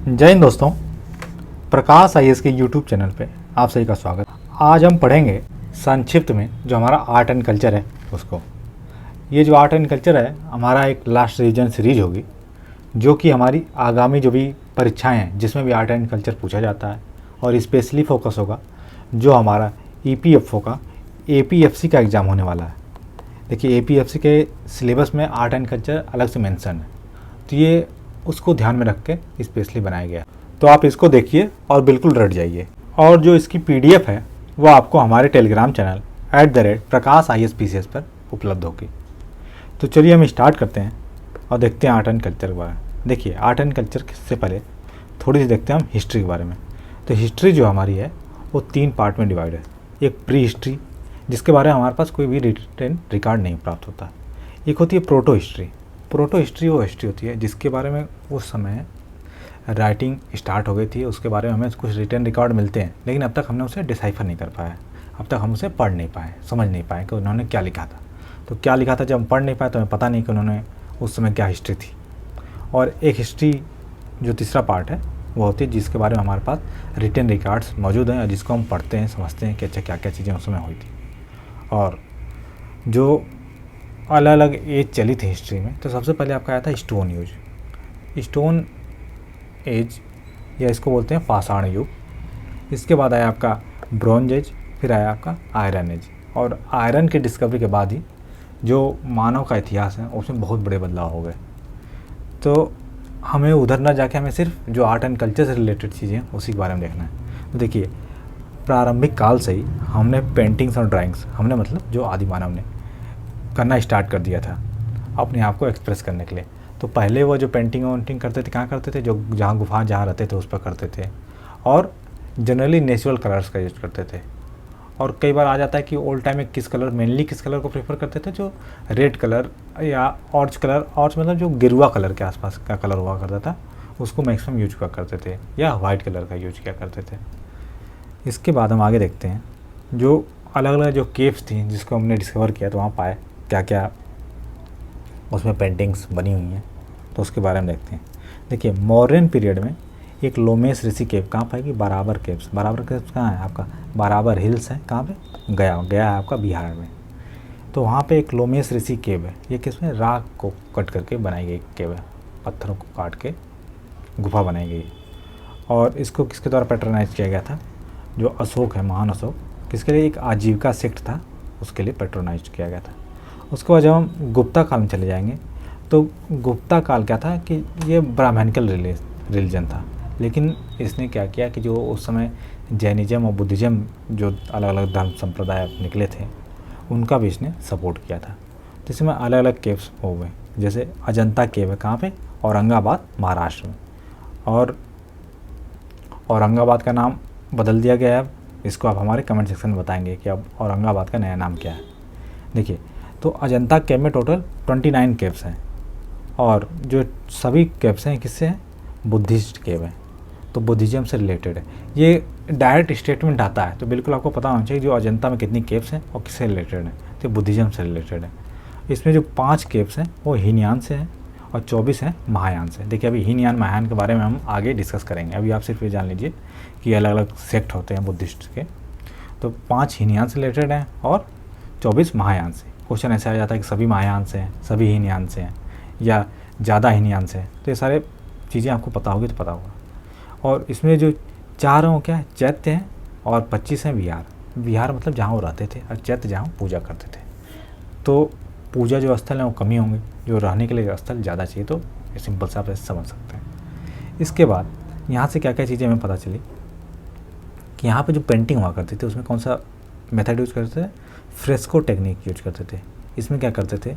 जय हिंद दोस्तों, प्रकाश आईएएस के यूट्यूब चैनल पे आप सभी का स्वागत। आज हम पढ़ेंगे संक्षिप्त में जो हमारा आर्ट एंड कल्चर है उसको। ये जो आर्ट एंड कल्चर है हमारा एक लास्ट रिवीजन सीरीज होगी जो कि हमारी आगामी जो भी परीक्षाएं हैं जिसमें भी आर्ट एंड कल्चर पूछा जाता है और स्पेशली फोकस होगा जो हमारा ईपीएफओ का एपीएफसी का एग्ज़ाम होने वाला है। देखिए एपीएफसी के सिलेबस में आर्ट एंड कल्चर अलग से मेंशन है, तो ये उसको ध्यान में रख के स्पेशली बनाया गया। तो आप इसको देखिए और बिल्कुल रट जाइए। और जो इसकी पीडीएफ है वो आपको हमारे टेलीग्राम चैनल @प्रकाश IAS पर उपलब्ध होगी। तो चलिए हम स्टार्ट करते हैं और देखते हैं आर्ट एंड कल्चर के बारे में। देखिए आर्ट एंड कल्चर से पहले थोड़ी सी देखते हैं हम हिस्ट्री के बारे में। तो हिस्ट्री जो हमारी है वो 3 पार्ट में डिवाइड है। एक प्री हिस्ट्री जिसके बारे में हमारे पास कोई भी रिटन रिकॉर्ड नहीं प्राप्त होता। एक होती है प्रोटो हिस्ट्री। प्रोटो हिस्ट्री वो हिस्ट्री होती है जिसके बारे में उस समय राइटिंग स्टार्ट हो गई थी, उसके बारे में हमें कुछ रिटन रिकॉर्ड मिलते हैं, लेकिन अब तक हमने उसे डिसाइफर नहीं कर पाया। अब तक हम उसे पढ़ नहीं पाए, समझ नहीं पाए कि उन्होंने क्या लिखा था। तो क्या लिखा था जब हम पढ़ नहीं पाए तो हमें पता नहीं कि उन्होंने उस समय क्या हिस्ट्री थी। और एक हिस्ट्री जो तीसरा पार्ट है वो होती है जिसके बारे में हमारे पास रिटन रिकॉर्ड्स मौजूद हैं और जिसको हम पढ़ते हैं, समझते हैं कि अच्छा क्या क्या चीज़ें उस समय हुई थी और जो अलग अलग एज चली थी हिस्ट्री में। तो सबसे पहले आपका आया था स्टोन एज। स्टोन एज या इसको बोलते हैं पाषाण युग। इसके बाद आया आपका ब्रॉन्ज एज, फिर आया आपका आयरन एज। और आयरन की डिस्कवरी के बाद ही जो मानव का इतिहास है उसमें बहुत बड़े बदलाव हो गए। तो हमें उधर ना जाके हमें सिर्फ जो आर्ट एंड कल्चर से रिलेटेड चीज़ें उसी के बारे में देखना है। तो देखिए प्रारंभिक काल से ही हमने पेंटिंग्स और ड्राइंग्स हमने मतलब जो आदि मानव ने करना स्टार्ट कर दिया था अपने आप को एक्सप्रेस करने के लिए। तो पहले वो जो पेंटिंग वोंटिंग करते थे कहाँ करते थे, जो जहाँ गुफा जहाँ रहते थे उस पर करते थे और जनरली नेचुरल कलर्स का यूज करते थे। और कई बार आ जाता है कि ओल्ड टाइम में किस कलर को प्रेफर करते थे, जो रेड कलर या ऑरेंज कलर, ऑरेंज मतलब जो गेरुआ कलर के आसपास का कलर हुआ करता था उसको मैक्सिमम यूज किया करते थे, या वाइट कलर का यूज किया करते थे। इसके बाद हम आगे देखते हैं जो अलग अलग जो केव्स थी जिसको हमने डिस्कवर किया तो वहाँ पाए क्या क्या उसमें पेंटिंग्स बनी हुई हैं, तो उसके बारे में देखते हैं। देखिए मॉडर्न पीरियड में एक लोमेस ऋषि केव कहाँ पाएगी, बराबर केव्स। बराबर केव्स कहाँ है आपका, बराबर हिल्स है, कहाँ पे, गया है आपका बिहार में। तो वहाँ पे एक लोमेस ऋषि केव है। ये किसमें, राख को कट करके बनाई गई केव है, पत्थरों को काट के गुफा बनाई गई। और इसको किसके द्वारा पैटर्नाइज किया गया था, जो अशोक है, महान अशोक, किसके लिए, एक आजीविका सेक्ट था उसके लिए पैट्रोनाइज किया गया था। उसके बाद जब हम गुप्ता काल में चले जाएंगे तो गुप्ता काल क्या था कि ये ब्राह्मणिकल रिलीजन था, लेकिन इसने क्या किया कि जो उस समय जैनिज़्म और बुद्धिज़्म जो अलग अलग धर्म संप्रदाय निकले थे उनका भी इसने सपोर्ट किया था। तो इसमें अलग अलग केव्स हो गए, जैसे अजंता केव है कहाँ पे, औरंगाबाद महाराष्ट्र में। और औरंगाबाद का नाम बदल दिया गया है। इसको आप हमारे कमेंट सेक्शन में बताएंगे कि अब औरंगाबाद का नया नाम क्या है। देखिए तो अजंता केव में टोटल 29 केव्स हैं और जो सभी केव्स हैं किससे हैं, बुद्धिस्ट केव है, तो बुद्धिज़्म से रिलेटेड है। ये डायरेक्ट स्टेटमेंट आता है तो बिल्कुल आपको पता होना चाहिए जो अजंता में कितनी केव्स हैं और किससे रिलेटेड है, तो बुद्धिज़्म से रिलेटेड है। इसमें जो 5 केव्स हैं वो हीनयान से हैं और 24 हैं महायान से। देखिए अभी हीनयान महायान के बारे में हम आगे डिस्कस करेंगे, अभी आप सिर्फ ये जान लीजिए कि अलग अलग सेक्ट होते हैं बुद्धिस्ट के। तो 5 हीनयान से रिलेटेड हैं और 24 महायान से। क्वेश्चन ऐसा आ जाता है कि सभी महायान से हैं, सभी हीनयान से हैं या ज़्यादा हीनयान से हैं, तो ये सारे चीज़ें आपको पता होगी तो पता होगा। और इसमें जो 4 हैं क्या है, चैत्य हैं और 25 हैं विहार। विहार मतलब जहाँ वो रहते थे और चैत्य जहाँ पूजा करते थे। तो पूजा जो स्थल है वो कम ही होंगे, जो रहने के लिए स्थल ज़्यादा चाहिए, तो ये सिंपल से आप ऐसे समझ सकते हैं। इसके बाद यहाँ से क्या क्या चीज़ें हमें पता चली कि यहाँ पे जो पेंटिंग हुआ करती थी उसमें कौन सा मेथड यूज करते थे, फ्रेस्को टेक्निक यूज करते थे। इसमें क्या करते थे,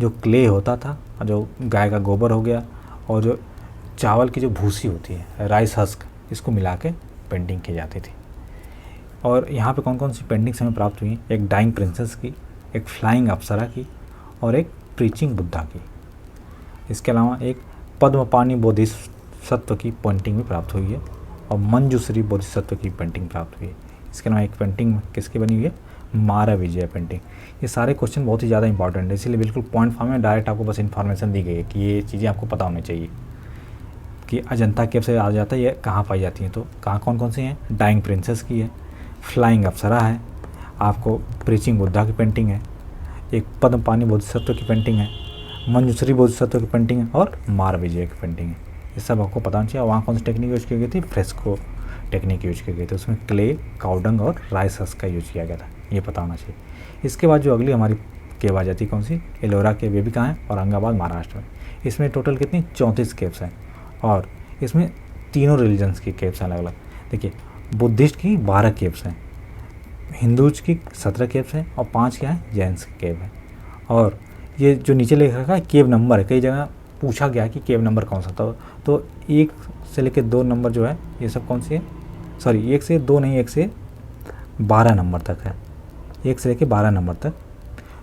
जो क्ले होता था और जो गाय का गोबर हो गया और जो चावल की जो भूसी होती है, राइस हस्क, इसको मिला के पेंटिंग की जाती थी। और यहाँ पे कौन कौन सी पेंटिंग्स हमें प्राप्त हुई, एक डाइंग प्रिंसेस की, एक फ्लाइंग अप्सरा की और एक प्रीचिंग बुद्धा की। इसके अलावा एक पद्मपाणि बोधिसत्व की पेंटिंग भी प्राप्त हुई है और मंजूश्री बोधिसत्व की पेंटिंग प्राप्त हुई है। इसके अलावा एक पेंटिंग किसकी बनी हुई है, मारा विजय पेंटिंग। ये सारे क्वेश्चन बहुत ही ज़्यादा इंपॉर्टेंट है, इसीलिए बिल्कुल पॉइंट फॉर्म में डायरेक्ट आपको बस इन्फॉर्मेशन दी गई है कि ये चीज़ें आपको पता होनी चाहिए कि अजंता केव से आ जाता है ये कहाँ पाई जाती हैं, तो कहाँ कौन कौन सी हैं, डाइंग प्रिंसेस की है, फ्लाइंग अप्सरा है, आपको प्रीचिंग बुद्धा की पेंटिंग है, एक पद्म पानी बोधिसत्व की पेंटिंग है, मंजूश्री बोधिसत्व की पेंटिंग है और मार विजय की पेंटिंग है। ये सब आपको पता होना चाहिए। वहाँ कौन सी टेक्निक यूज की गई थी, फ्रेस्को टेक्निक यूज की गई थी, उसमें क्ले, काउडंग और राइस हस्क का यूज किया गया था, ये पता होना चाहिए। इसके बाद जो अगली हमारी केव आ जाती है कौन सी, एलोरा केव, ये भी कहाँ है, औरंगाबाद महाराष्ट्र में। इसमें टोटल कितनी 34 केव्स हैं और इसमें तीनों रिलीजन्स की केव्स हैं अलग अलग। देखिए बुद्धिस्ट की 12 केव्स हैं, हिंदूज की 17 केव्स हैं और 5 क्या है, जैन्स की केव है। और ये जो नीचे लिख रखा है केव नंबर है, कई जगह पूछा गया कि केव नंबर कौन सा था, तो 1 से लेकर 2 नंबर जो है ये सब कौन सी है, सॉरी 1 से 2 नहीं, 1 से 12 नंबर तक है, 1 से लेकर 12 नंबर तक।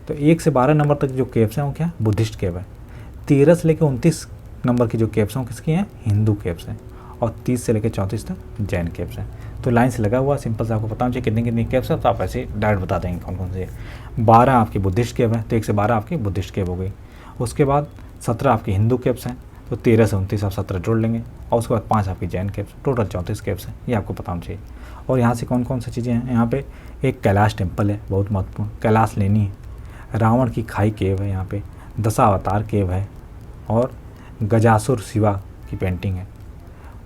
तो 1 से 12 नंबर तक जो केव्स हैं वो क्या, बुद्धिस्ट केव है। 13 से लेकर 29 नंबर की जो केव्स हैं वो किसकी हैं, हिंदू केव्स हैं। और 30 से लेकर 34 तक जैन केव्स हैं। तो लाइन से लगा हुआ सिंपल से आपको पता होना चाहिए कितनी कितनी केव्स है, तो आप ऐसे डायरेक्ट बता देंगे कौन कौन से। 12 आपकी बुद्धिस्ट केव है, तो 1 से 12 आपकी बुद्धिस्ट केव हो गई। उसके बाद 17 आपकी हिंदू केव्स हैं, तो 13 से 29 आप 17 जोड़ लेंगे। और उसके बाद 5 आपकी जैन केव्स, टोटल 34 केव्स हैं, ये आपको पता होना चाहिए। और यहाँ से कौन कौन सी चीज़ें हैं, यहाँ पे एक कैलाश टेम्पल है, बहुत महत्वपूर्ण, कैलाश लेनी है, रावण की खाई केव है, यहाँ पे दशावतार केव है, और गजासुर शिवा की पेंटिंग है,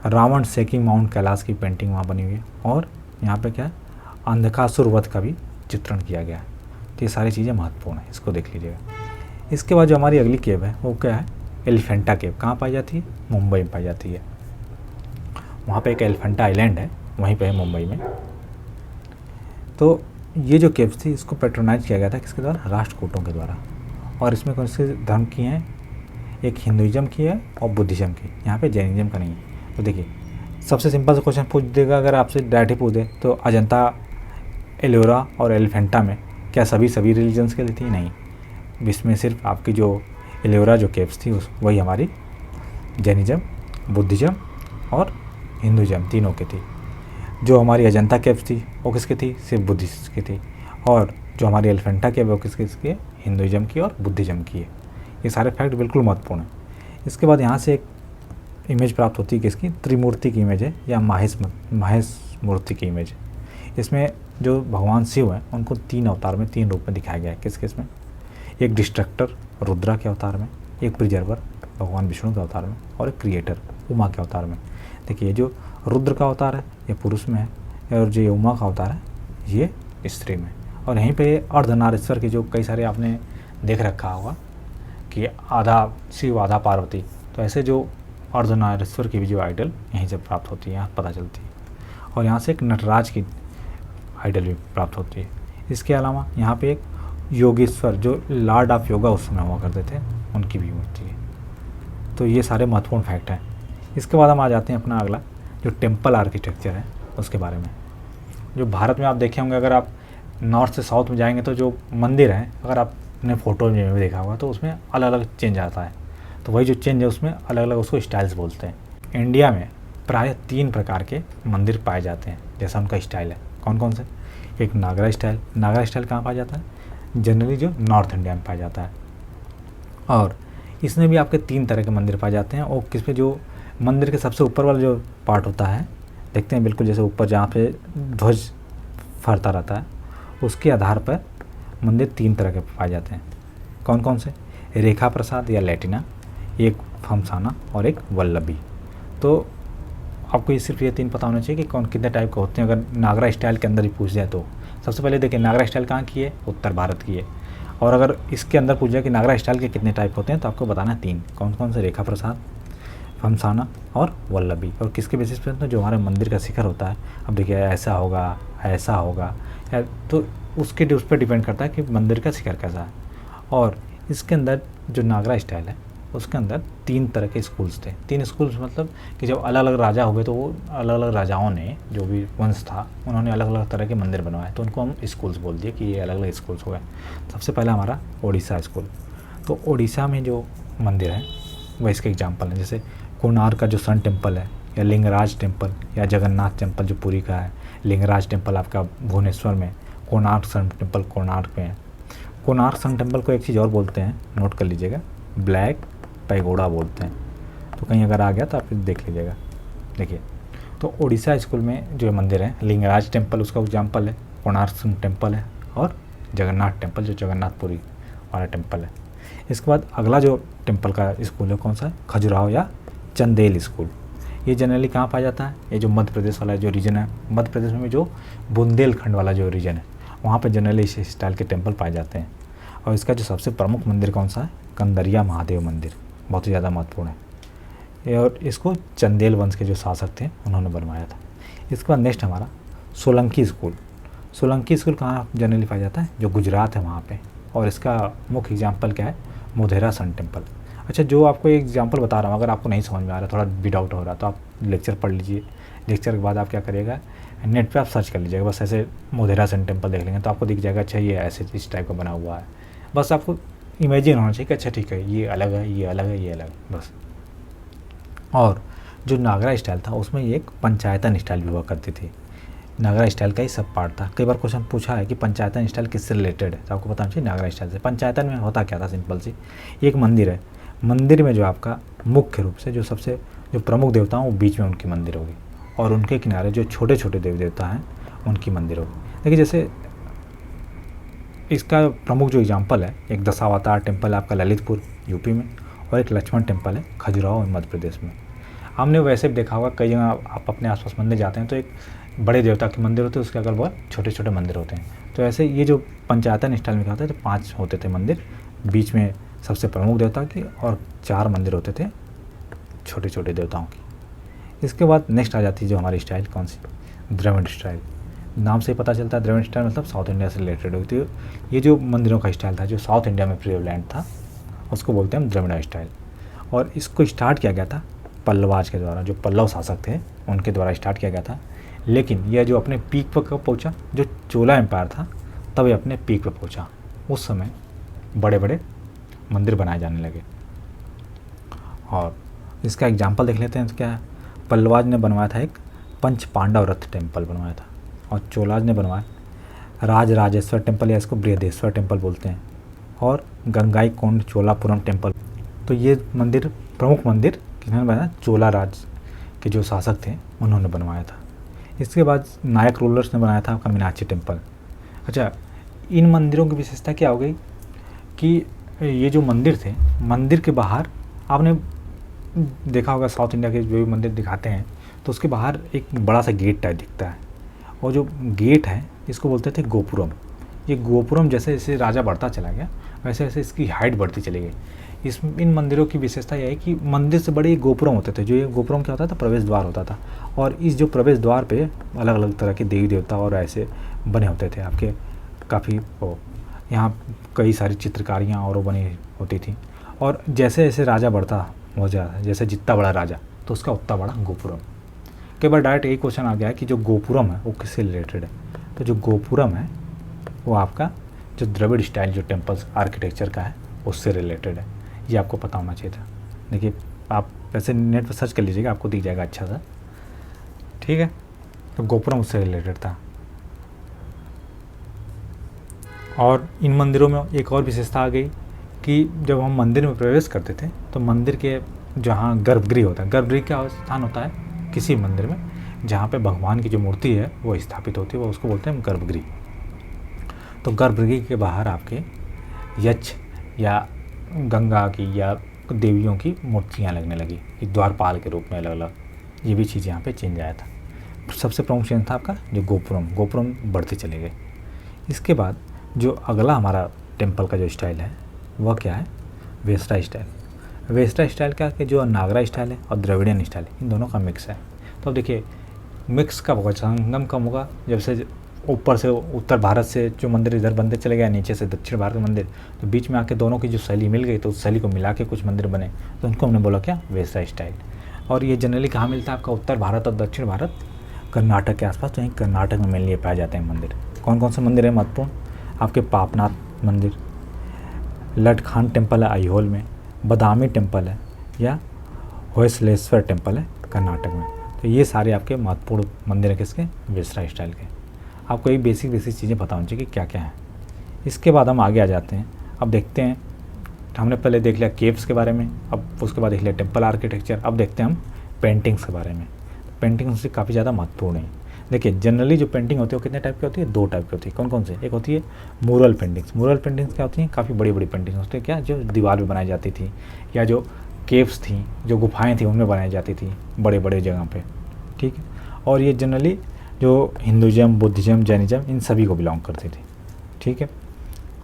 रावण सेकिंग माउंट कैलाश की पेंटिंग वहाँ बनी हुई है, और यहाँ पे क्या है, अंधकासुर वध का भी चित्रण किया गया है। तो ये सारी चीज़ें महत्वपूर्ण है, इसको देख लीजिएगा। इसके बाद जो हमारी अगली केव है वो क्या है, एलिफेंटा केव। कहाँ पाई जाती है, मुंबई में पाई जाती है। वहाँ पे एक एलिफेंटा आइलैंड है, वहीं पे है मुंबई में। तो ये जो केव्स थी इसको पेट्रोनाइज किया गया था किसके द्वारा, राष्ट्रकूटों के द्वारा। और इसमें कौन से धर्म की हैं, एक हिंदुइज्म की है और बुद्धिज़्म की, यहाँ पे जैनिज्म का नहीं है। तो देखिए सबसे सिंपल सा क्वेश्चन पूछ देगा अगर आपसे डायरेक्ट ही पूछ दे, तो अजंता, एलोरा और एलिफेंटा में क्या सभी रिलीजन्स के लिए थी, नहीं। इसमें सिर्फ आपकी जो एलोरा जो केव्स थी वही हमारी जैनिज्म, बुद्धिज़्म और हिंदुइज्म तीनों की थी। जो हमारी अजंता केव्स थी वो किसकी थी, सिर्फ बुद्धिस्ट की थी। और जो हमारी एलिफेंटा केव है वो किसकी है, हिंदुइज्म की और बुद्धिज़्म की है। ये सारे फैक्ट बिल्कुल महत्वपूर्ण है। इसके बाद यहाँ से एक इमेज प्राप्त होती है किसकी, त्रिमूर्ति की इमेज है या माहेश मूर्ति की इमेज है। इसमें जो भगवान शिव हैं उनको 3 अवतार में, 3 रूप में दिखाया गया है। किस किस में, एक डिस्ट्रक्टर रुद्रा के अवतार में, एक प्रिजर्वर भगवान विष्णु के अवतार में, और एक क्रिएटर उमा के अवतार में। देखिए जो रुद्र का अवतार है ये पुरुष में है, और जो उमा का अवतार है ये स्त्री में। और यहीं पे अर्धनारीश्वर की जो कई सारे आपने देख रखा होगा कि आधा शिव आधा पार्वती, तो ऐसे जो अर्धनारीश्वर की भी जो आइडल यहीं से प्राप्त होती है, यहाँ पता चलती है। और यहाँ से एक नटराज की आइडल भी प्राप्त होती है। इसके अलावा यहाँ पे एक योगेश्वर जो लॉर्ड ऑफ योगा उस समय हुआ करते थे, उनकी भी मूर्ति है। तो ये सारे महत्वपूर्ण फैक्ट हैं। इसके बाद हम आ जाते हैं अपना अगला जो टेम्पल आर्किटेक्चर है उसके बारे में। जो भारत में आप देखे होंगे, अगर आप नॉर्थ से साउथ में जाएंगे तो जो मंदिर हैं, अगर आपने फ़ोटो में भी देखा होगा तो उसमें अलग अलग चेंज आता है। तो वही जो चेंज है उसमें अलग अलग उसको स्टाइल्स बोलते हैं। इंडिया में प्रायः 3 प्रकार के मंदिर पाए जाते हैं, जैसा उनका स्टाइल है। कौन कौन से, एक नागरा स्टाइल। नागरा स्टाइल कहाँ पाया जाता है, जनरली जो नॉर्थ इंडिया में पाया जाता है। और इसमें भी आपके 3 तरह के मंदिर पाए जाते हैं। और किस पे, जो मंदिर के सबसे ऊपर वाला जो पार्ट होता है, देखते हैं बिल्कुल जैसे ऊपर जहाँ पे ध्वज फहरता रहता है, उसके आधार पर मंदिर 3 तरह के पाए जाते हैं। कौन कौन से, रेखा प्रसाद या लैटिना, एक फमसाना और एक वल्लभी। तो आपको ये सिर्फ ये 3 पता होना चाहिए कि कौन कितने टाइप के होते हैं। अगर नागरा स्टाइल के अंदर ही पूछ जाए तो सबसे पहले देखिए नागरा स्टाइल कहाँ की है, उत्तर भारत की है। और अगर इसके अंदर पूछ जाए कि नागरा स्टाइल के कितने टाइप होते हैं, तो आपको बताना है 3। कौन कौन से, रेखा प्रसाद, फमसाना और वल्लभी। और किसके बेसिस पे, तो जो हमारे मंदिर का शिखर होता है, अब देखिए ऐसा होगा, ऐसा होगा, तो उसके उस पर डिपेंड करता है कि मंदिर का शिखर कैसा है। और इसके अंदर जो नागरा स्टाइल है उसके अंदर 3 तरह के स्कूल्स थे। 3 स्कूल्स मतलब कि जब अलग अलग राजा हुए तो वो अलग अलग राजाओं ने, जो भी वंश था, उन्होंने अलग अलग तरह के मंदिर बनवाए, तो उनको हम स्कूल्स बोल दिए कि ये अलग अलग स्कूल्स हो गए। सबसे पहला हमारा ओडिशा स्कूल। तो ओडिशा में जो मंदिर है वह इसके एग्जाम्पल हैं, जैसे कोणार्क का जो सन टेम्पल है, या लिंगराज टेम्पल, या जगन्नाथ टेम्पल जो पुरी का है, लिंगराज टेम्पल आपका भुवनेश्वर में, कोणार्क सन टेम्पल कोणार्क में है। कोणार्क सन टेम्पल को एक चीज़ और बोलते हैं, नोट कर लीजिएगा, ब्लैक पैगोडा बोलते हैं। तो कहीं अगर आ गया तो आप देख लीजिएगा। देखिए, तो उड़ीसा स्कूल में जो मंदिर है, लिंगराज टेम्पल उसका एग्जाम्पल है, कोणार्क टेम्पल है, और जगन्नाथ टेम्पल जो जगन्नाथपुरी वाला टेम्पल है। इसके बाद अगला जो टेम्पल का स्कूल है कौन सा है, खजुराहो या चंदेल स्कूल। ये जनरली कहाँ पाया जाता है, ये जो मध्य प्रदेश वाला जो रीजन है, मध्य प्रदेश में जो बुंदेलखंड वाला जो रीजन है वहाँ पे जनरली इस स्टाइल के टेम्पल पाए जाते हैं। और इसका जो सबसे प्रमुख मंदिर कौन सा है, कंदरिया महादेव मंदिर, बहुत ही ज़्यादा महत्वपूर्ण है ये, और इसको चंदेल वंश के जो शासक थे उन्होंने बनवाया था। इसके बाद नेक्स्ट हमारा सोलंकी स्कूल। सोलंकी स्कूल कहाँ जनरली पाया जाता है, जो गुजरात है वहाँ पे, और इसका मुख्य एग्जाम्पल क्या है, मोधेरा सन टेम्पल। अच्छा, जो आपको एक एग्जाम्पल बता रहा हूँ, अगर आपको नहीं समझ में आ रहा, थोड़ा भी डाउट हो रहा, तो आप लेक्चर पढ़ लीजिए। लेक्चर के बाद आप क्या करिएगा, नेट पे आप सर्च कर लीजिएगा, बस ऐसे मोधेरा सन टेम्पल देख लेंगे तो आपको दिख जाएगा, अच्छा ये ऐसे इस टाइप का बना हुआ है। बस आपको इमेजिन होना चाहिए कि अच्छा ठीक है, ये अलग है, ये अलग है, ये अलग है, बस। और जो नागरा स्टाइल था उसमें एक पंचायतन स्टाइल भी हुआ करती थी। नागरा स्टाइल का ही सब पार्ट था। कई बार क्वेश्चन पूछा है कि पंचायतन स्टाइल किससे रिलेटेड है, तो आपको बताना चाहिए नागरा स्टाइल से। पंचायतन में होता क्या था, सिंपल सी, एक मंदिर है, मंदिर में जो आपका मुख्य रूप से जो प्रमुख देवता हैं वो बीच में उनकी मंदिर होगी, और उनके किनारे जो छोटे छोटे देवी देवता हैं उनकी मंदिर होगी। देखिए, जैसे इसका प्रमुख जो एग्जाम्पल है, एक दशावतार टेम्पल है आपका ललितपुर यूपी में, और एक लक्ष्मण टेम्पल है खजुराहो मध्य प्रदेश में। हमने वैसे भी देखा होगा, कई जगह आप अपने आसपास मंदिर जाते हैं तो एक बड़े देवता के मंदिर होते हैं, उसके अगल बगल छोटे छोटे मंदिर होते हैं। तो ऐसे ये जो पंचायतन स्टाइल में क्या होता है, तो 5 होते थे मंदिर, बीच में सबसे प्रमुख देवता की, और 4 मंदिर होते थे छोटे छोटे देवताओं की। इसके बाद नेक्स्ट आ जाती है जो हमारी स्टाइल कौन सी, द्रविड़ स्टाइल। नाम से ही पता चलता है द्रविड़ स्टाइल मतलब साउथ इंडिया से रिलेटेड होती है। ये जो मंदिरों का स्टाइल था जो साउथ इंडिया में प्रिवेलेंट था उसको बोलते हैं हम द्रविड़ स्टाइल। और इसको स्टार्ट किया गया था पल्लवाज के द्वारा, जो पल्लव शासक थे उनके द्वारा स्टार्ट किया गया था। लेकिन यह जो अपने पीक पर कब पहुँचा, जो चोला एम्पायर था तब ये अपने पीक पर पहुँचा। उस समय बड़े बड़े मंदिर बनाए जाने लगे। और इसका एग्जाम्पल देख लेते हैं तो क्या है, पल्लवाज ने बनवाया था एक पंच पांडव रथ टेम्पल बनवाया था, और चोलाज ने बनवाया राजराजेश्वर टेम्पल, या इसको बृहदेश्वर टेम्पल बोलते हैं, और गंगाई कोंड चोलापुरम टेम्पल। तो ये मंदिर, प्रमुख मंदिर किन्होंने बनाया, चोला राज के जो शासक थे उन्होंने बनवाया था। इसके बाद नायक रूलर्स ने बनाया था आपका मीनाक्षी टेम्पल। अच्छा, इन मंदिरों की विशेषता क्या हो गई कि ये जो मंदिर थे, मंदिर के बाहर आपने देखा होगा साउथ इंडिया के जो भी मंदिर दिखाते हैं तो उसके बाहर एक बड़ा सा गेट टाइप दिखता है, और जो गेट है इसको बोलते थे गोपुरम। ये गोपुरम जैसे जैसे राजा बढ़ता चला गया वैसे वैसे इसकी हाइट बढ़ती चली गई। इन मंदिरों की विशेषता यह है कि मंदिर से बड़े गोपुरम होते थे। जो ये गोपुरम क्या होता था, प्रवेश द्वार होता था, और इस जो प्रवेश द्वार पे अलग अलग तरह के देवी देवता और ऐसे बने होते थे आपके, काफ़ी यहाँ कई सारी चित्रकारियाँ और वो बनी होती थी। और जैसे जैसे राजा बढ़ता हो जाता, जैसे जितना बड़ा राजा तो उसका उतना बड़ा गोपुरम। कई बार डायरेक्ट यही क्वेश्चन आ गया है कि जो गोपुरम है वो किससे रिलेटेड है, तो जो गोपुरम है वो आपका जो द्रविड़ स्टाइल जो टेम्पल्स आर्किटेक्चर का है उससे रिलेटेड है। ये आपको पता होना चाहिए था। देखिए, आप वैसे नेट पर सर्च कर लीजिएगा, आपको दिख जाएगा अच्छा सा, ठीक है। तो गोपुरम उससे रिलेटेड था। और इन मंदिरों में एक और विशेषता आ गई कि जब हम मंदिर में प्रवेश करते थे तो मंदिर के जहाँ गर्भगृह होता है, गर्भगृह का स्थान होता है किसी मंदिर में जहाँ पे भगवान की जो मूर्ति है वो स्थापित होती है, वो उसको बोलते हैं गर्भगृह। तो गर्भगृह के बाहर आपके यक्ष या गंगा की या देवियों की मूर्तियाँ लगने लगी, द्वारपाल के रूप में अलग अलग। ये भी चीज़ यहाँ पे चेंज आया था। सबसे प्रमुख चेंज था आपका जो गोपुरम बढ़ते चले गए। इसके बाद जो अगला हमारा टेम्पल का जो स्टाइल है वह क्या है, वेस्टा स्टाइल। वेस्टा स्टाइल का कि जो नागरा स्टाइल है और द्रविडियन स्टाइल है, इन दोनों का मिक्स है। तो अब देखिए, मिक्स कब होगा, संगम कब होगा, जब से ऊपर से उत्तर भारत से जो मंदिर इधर बनते चले गए, नीचे से दक्षिण भारत के मंदिर, तो बीच में आके दोनों की जो शैली मिल गई तो उस शैली को मिला के कुछ मंदिर बने, तो उनको हमने बोला क्या, वेस्टा स्टाइल। और ये जनरली कहाँ मिलता है आपका, उत्तर भारत और दक्षिण भारत, कर्नाटक के आसपास। तो यहीं कर्नाटक में मेनली पाए जाते हैं मंदिर। कौन कौन से मंदिर है महत्वपूर्ण, आपके पापनाथ मंदिर, लटखान टेम्पल है आईहोल में, बदामी टेम्पल है, या होयसलेश्वर टेम्पल है कर्नाटक में। तो ये सारे आपके महत्वपूर्ण मंदिर है किसके, वेस्टा स्टाइल के। आपको ये बेसिक चीज़ें पता होनी चाहिए कि क्या क्या है। इसके बाद हम आगे आ जाते हैं। अब देखते हैं हमने पहले देख लिया केव्स के बारे में, अब उसके बाद देख लिया टेम्पल आर्किटेक्चर। अब देखते हैं हम पेंटिंग्स के बारे में। पेंटिंग्स से काफ़ी ज़्यादा महत्वपूर्ण है। देखिए जनरली जो पेंटिंग होती है वो कितने टाइप की होती है, 2 टाइप की होती है। कौन कौन से? एक होती है मूरल पेंटिंग्स। मूरल पेंटिंग्स क्या होती हैं? काफ़ी बड़ी बड़ी पेंटिंग्स होती है, क्या जो दीवार पे बनाई जाती थी, या जो केव्स थी, जो गुफाएं थी, उनमें बनाई जाती थी बड़े बड़े जगह पे, ठीक है। और ये जनरली जो हिंदुज़म, बुद्धिज़्म, जैनिज़्म, इन सभी को बिलोंग करती थी, ठीक है।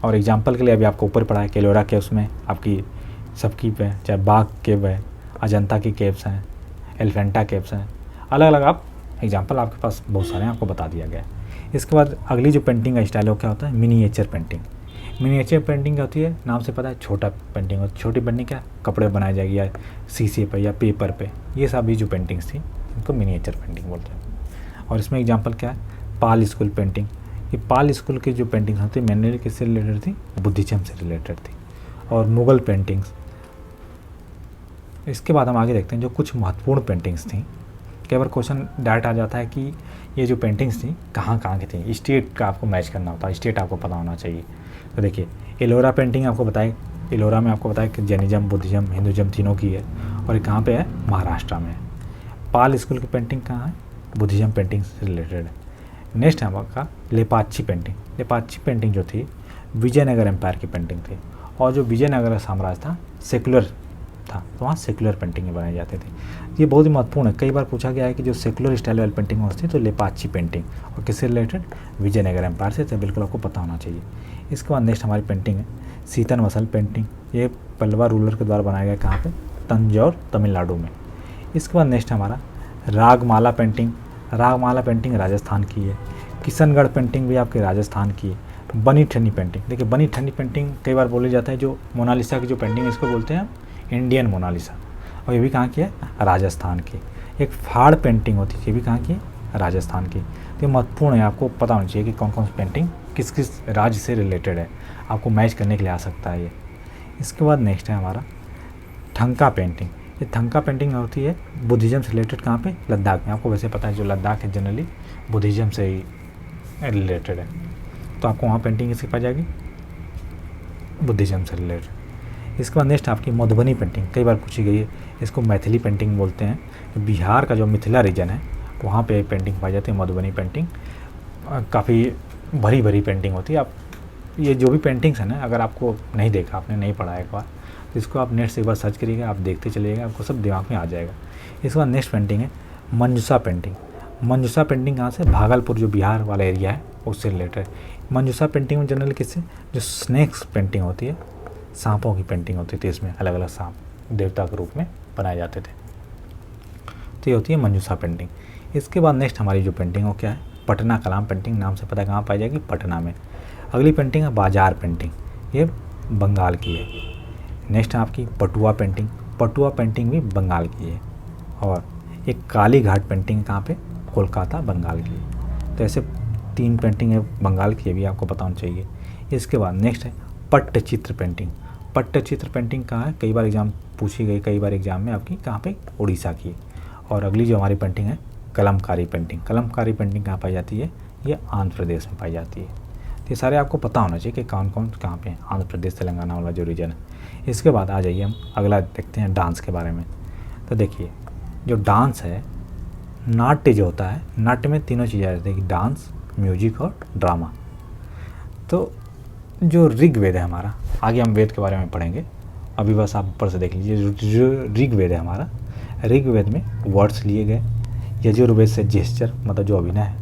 और एग्जांपल के लिए अभी आपको ऊपर पढ़ा है कि एलोरा केव्स में आपकी सबकी पे, चाहे बाघ केव है, अजंता की केव्स हैं, एलिफेंटा केव्स हैं, अलग अलग आप एग्जांपल आपके पास बहुत सारे हैं, आपको बता दिया गया है। इसके बाद अगली जो पेंटिंग का स्टाइल है वो क्या होता है? Miniature painting. मिनिएचर पेंटिंग क्या होती है? नाम से पता है, छोटा पेंटिंग होती है। छोटी पेंटिंग क्या? कपड़े बनाई जाएगी या शीशे पे या पेपर पे, ये सभी जो पेंटिंग्स थी इनको मिनिएचर पेंटिंग बोलते हैं। और इसमें एग्जांपल क्या है? पाल स्कूल पेंटिंग। ये पाल स्कूल की जो पेंटिंग्स होती है मेनली किससे रिलेटेड थी? बुद्धिज्म से रिलेटेड थी। और मुग़ल पेंटिंग्स। इसके बाद हम आगे देखते हैं जो कुछ महत्वपूर्ण पेंटिंग्स थी। कई बार क्वेश्चन डायरेक्ट आ जाता है कि ये जो पेंटिंग्स थी कहाँ कहाँ की थी, स्टेट का आपको मैच करना होता है, स्टेट आपको पता होना चाहिए। तो देखिए एलोरा पेंटिंग आपको बताए, एलोरा में आपको बताया कि जैनिज़्म, बुद्धिज़्म, हिंदुज़्म तीनों की है, और ये कहाँ पे है? महाराष्ट्र में। पाल स्कूल की पेंटिंग कहाँ है? बुद्धिज़्म पेंटिंग से रिलेटेड है। नेक्स्ट है आपका लेपाची पेंटिंग। लेपाची पेंटिंग जो थी विजयनगर एम्पायर की पेंटिंग थी, और जो विजयनगर साम्राज्य था सेकुलर था, तो वहाँ सेकुलर पेंटिंग बनाई जाती थी। ये बहुत ही महत्वपूर्ण है। कई बार पूछा गया है कि जो सेकुलर स्टाइल वाली पेंटिंग होती है तो लेपाची पेंटिंग, और किससे रिलेटेड? विजयनगर एम्पायर से, तो बिल्कुल आपको पता होना चाहिए। इसके बाद नेक्स्ट हमारी पेंटिंग है सीतन मसल पेंटिंग। ये पल्लवा रूलर के द्वारा बनाया गया, कहाँ पे? तंजौर, तमिलनाडु में। इसके बाद नेक्स्ट हमारा रागमाला पेंटिंग। रागमाला पेंटिंग राजस्थान की है। किशनगढ़ पेंटिंग भी आपके राजस्थान की है। बनी ठनी पेंटिंग। देखिए बनी ठनी पेंटिंग कई बार बोली जाता है, जो मोनालिसा की जो पेंटिंग है इसको बोलते हैं इंडियन मोनालिसा, और ये भी कहाँ की है? राजस्थान की। एक फाड़ पेंटिंग होती है, ये भी कहाँ की है? राजस्थान की। तो ये महत्वपूर्ण है, आपको पता होना चाहिए कि कौन कौन सी पेंटिंग किस किस राज्य से रिलेटेड है, आपको मैच करने के लिए आ सकता है ये। इसके बाद नेक्स्ट है हमारा ठंका पेंटिंग। ये ठंका पेंटिंग होती है बुद्धिज़्म से रिलेटेड, कहाँ पे? लद्दाख में। आपको वैसे पता है जो लद्दाख है जनरली बुद्धिज़्म से ही रिलेटेड है, तो आपको वहाँ पेंटिंग किसकी पाई जाएगी? बुद्धिज़्म से रिलेटेड। इसके बाद नेक्स्ट आपकी मधुबनी पेंटिंग, कई बार पूछी गई है। इसको मैथिली पेंटिंग बोलते हैं। बिहार का जो मिथिला रीजन है वहाँ पे पेंटिंग पाई जाती है मधुबनी पेंटिंग। काफ़ी भरी भरी पेंटिंग होती है। आप ये जो भी पेंटिंग्स है ना, अगर आपको नहीं देखा, आपने नहीं पढ़ा एक बार, तो इसको आप नेट से एक बार सर्च करिएगा, आप देखते चलिएगा, आपको सब दिमाग में आ जाएगा। इसके बाद नेक्स्ट पेंटिंग है मंजूसा पेंटिंग। मंजूसा पेंटिंग कहाँ से? भागलपुर, जो बिहार वाला एरिया है उससे रिलेटेड। मंजूसा पेंटिंग में जनरली किससे? जो स्नेक्स पेंटिंग होती है, सांपों की पेंटिंग होती थी, इसमें अलग अलग सांप देवता के रूप में बनाए जाते थे, तो ये होती है मंजूसा पेंटिंग। इसके बाद नेक्स्ट हमारी जो पेंटिंग हो क्या है? पटना कलाम पेंटिंग। नाम से पता है कहाँ पाई जाएगी? पटना में। अगली पेंटिंग है बाजार पेंटिंग, ये बंगाल की है। नेक्स्ट है आपकी पटुआ पेंटिंग। पटुआ पेंटिंग भी बंगाल की है। और एक काली घाट पेंटिंग कहाँ पे? कोलकाता, बंगाल की है। तो ऐसे 3 पेंटिंग है बंगाल की, भी आपको पता होना चाहिए। इसके बाद नेक्स्ट है पट्टचित्र पेंटिंग। पट्टचित्र पेंटिंग कहाँ है? कई बार एग्जाम पूछी गई, कई बार एग्जाम में आपकी कहाँ पे? उड़ीसा की। और अगली जो हमारी पेंटिंग है कलमकारी पेंटिंग। कलमकारी पेंटिंग कहाँ पाई जाती है? ये आंध्र प्रदेश में पाई जाती है। तो ये सारे आपको पता होना चाहिए कि कौन कौन कहाँ पे? आंध्र प्रदेश, तेलंगाना वाला जो रीजन है। इसके बाद आ जाइए हम अगला देखते हैं डांस के बारे में। तो देखिए जो डांस है, नाट्य जो होता है, नाट्य में तीनों चीज़ें आ जाती है, डांस, म्यूजिक और ड्रामा। तो जो ऋग्वेद है हमारा, आगे हम वेद के बारे में पढ़ेंगे, अभी बस आप ऊपर से देख लीजिए। जो ऋग्वेद है हमारा, ऋग्वेद में वर्ड्स लिए गए, यजुर्वेद से जेस्चर मतलब जो अभिनय है,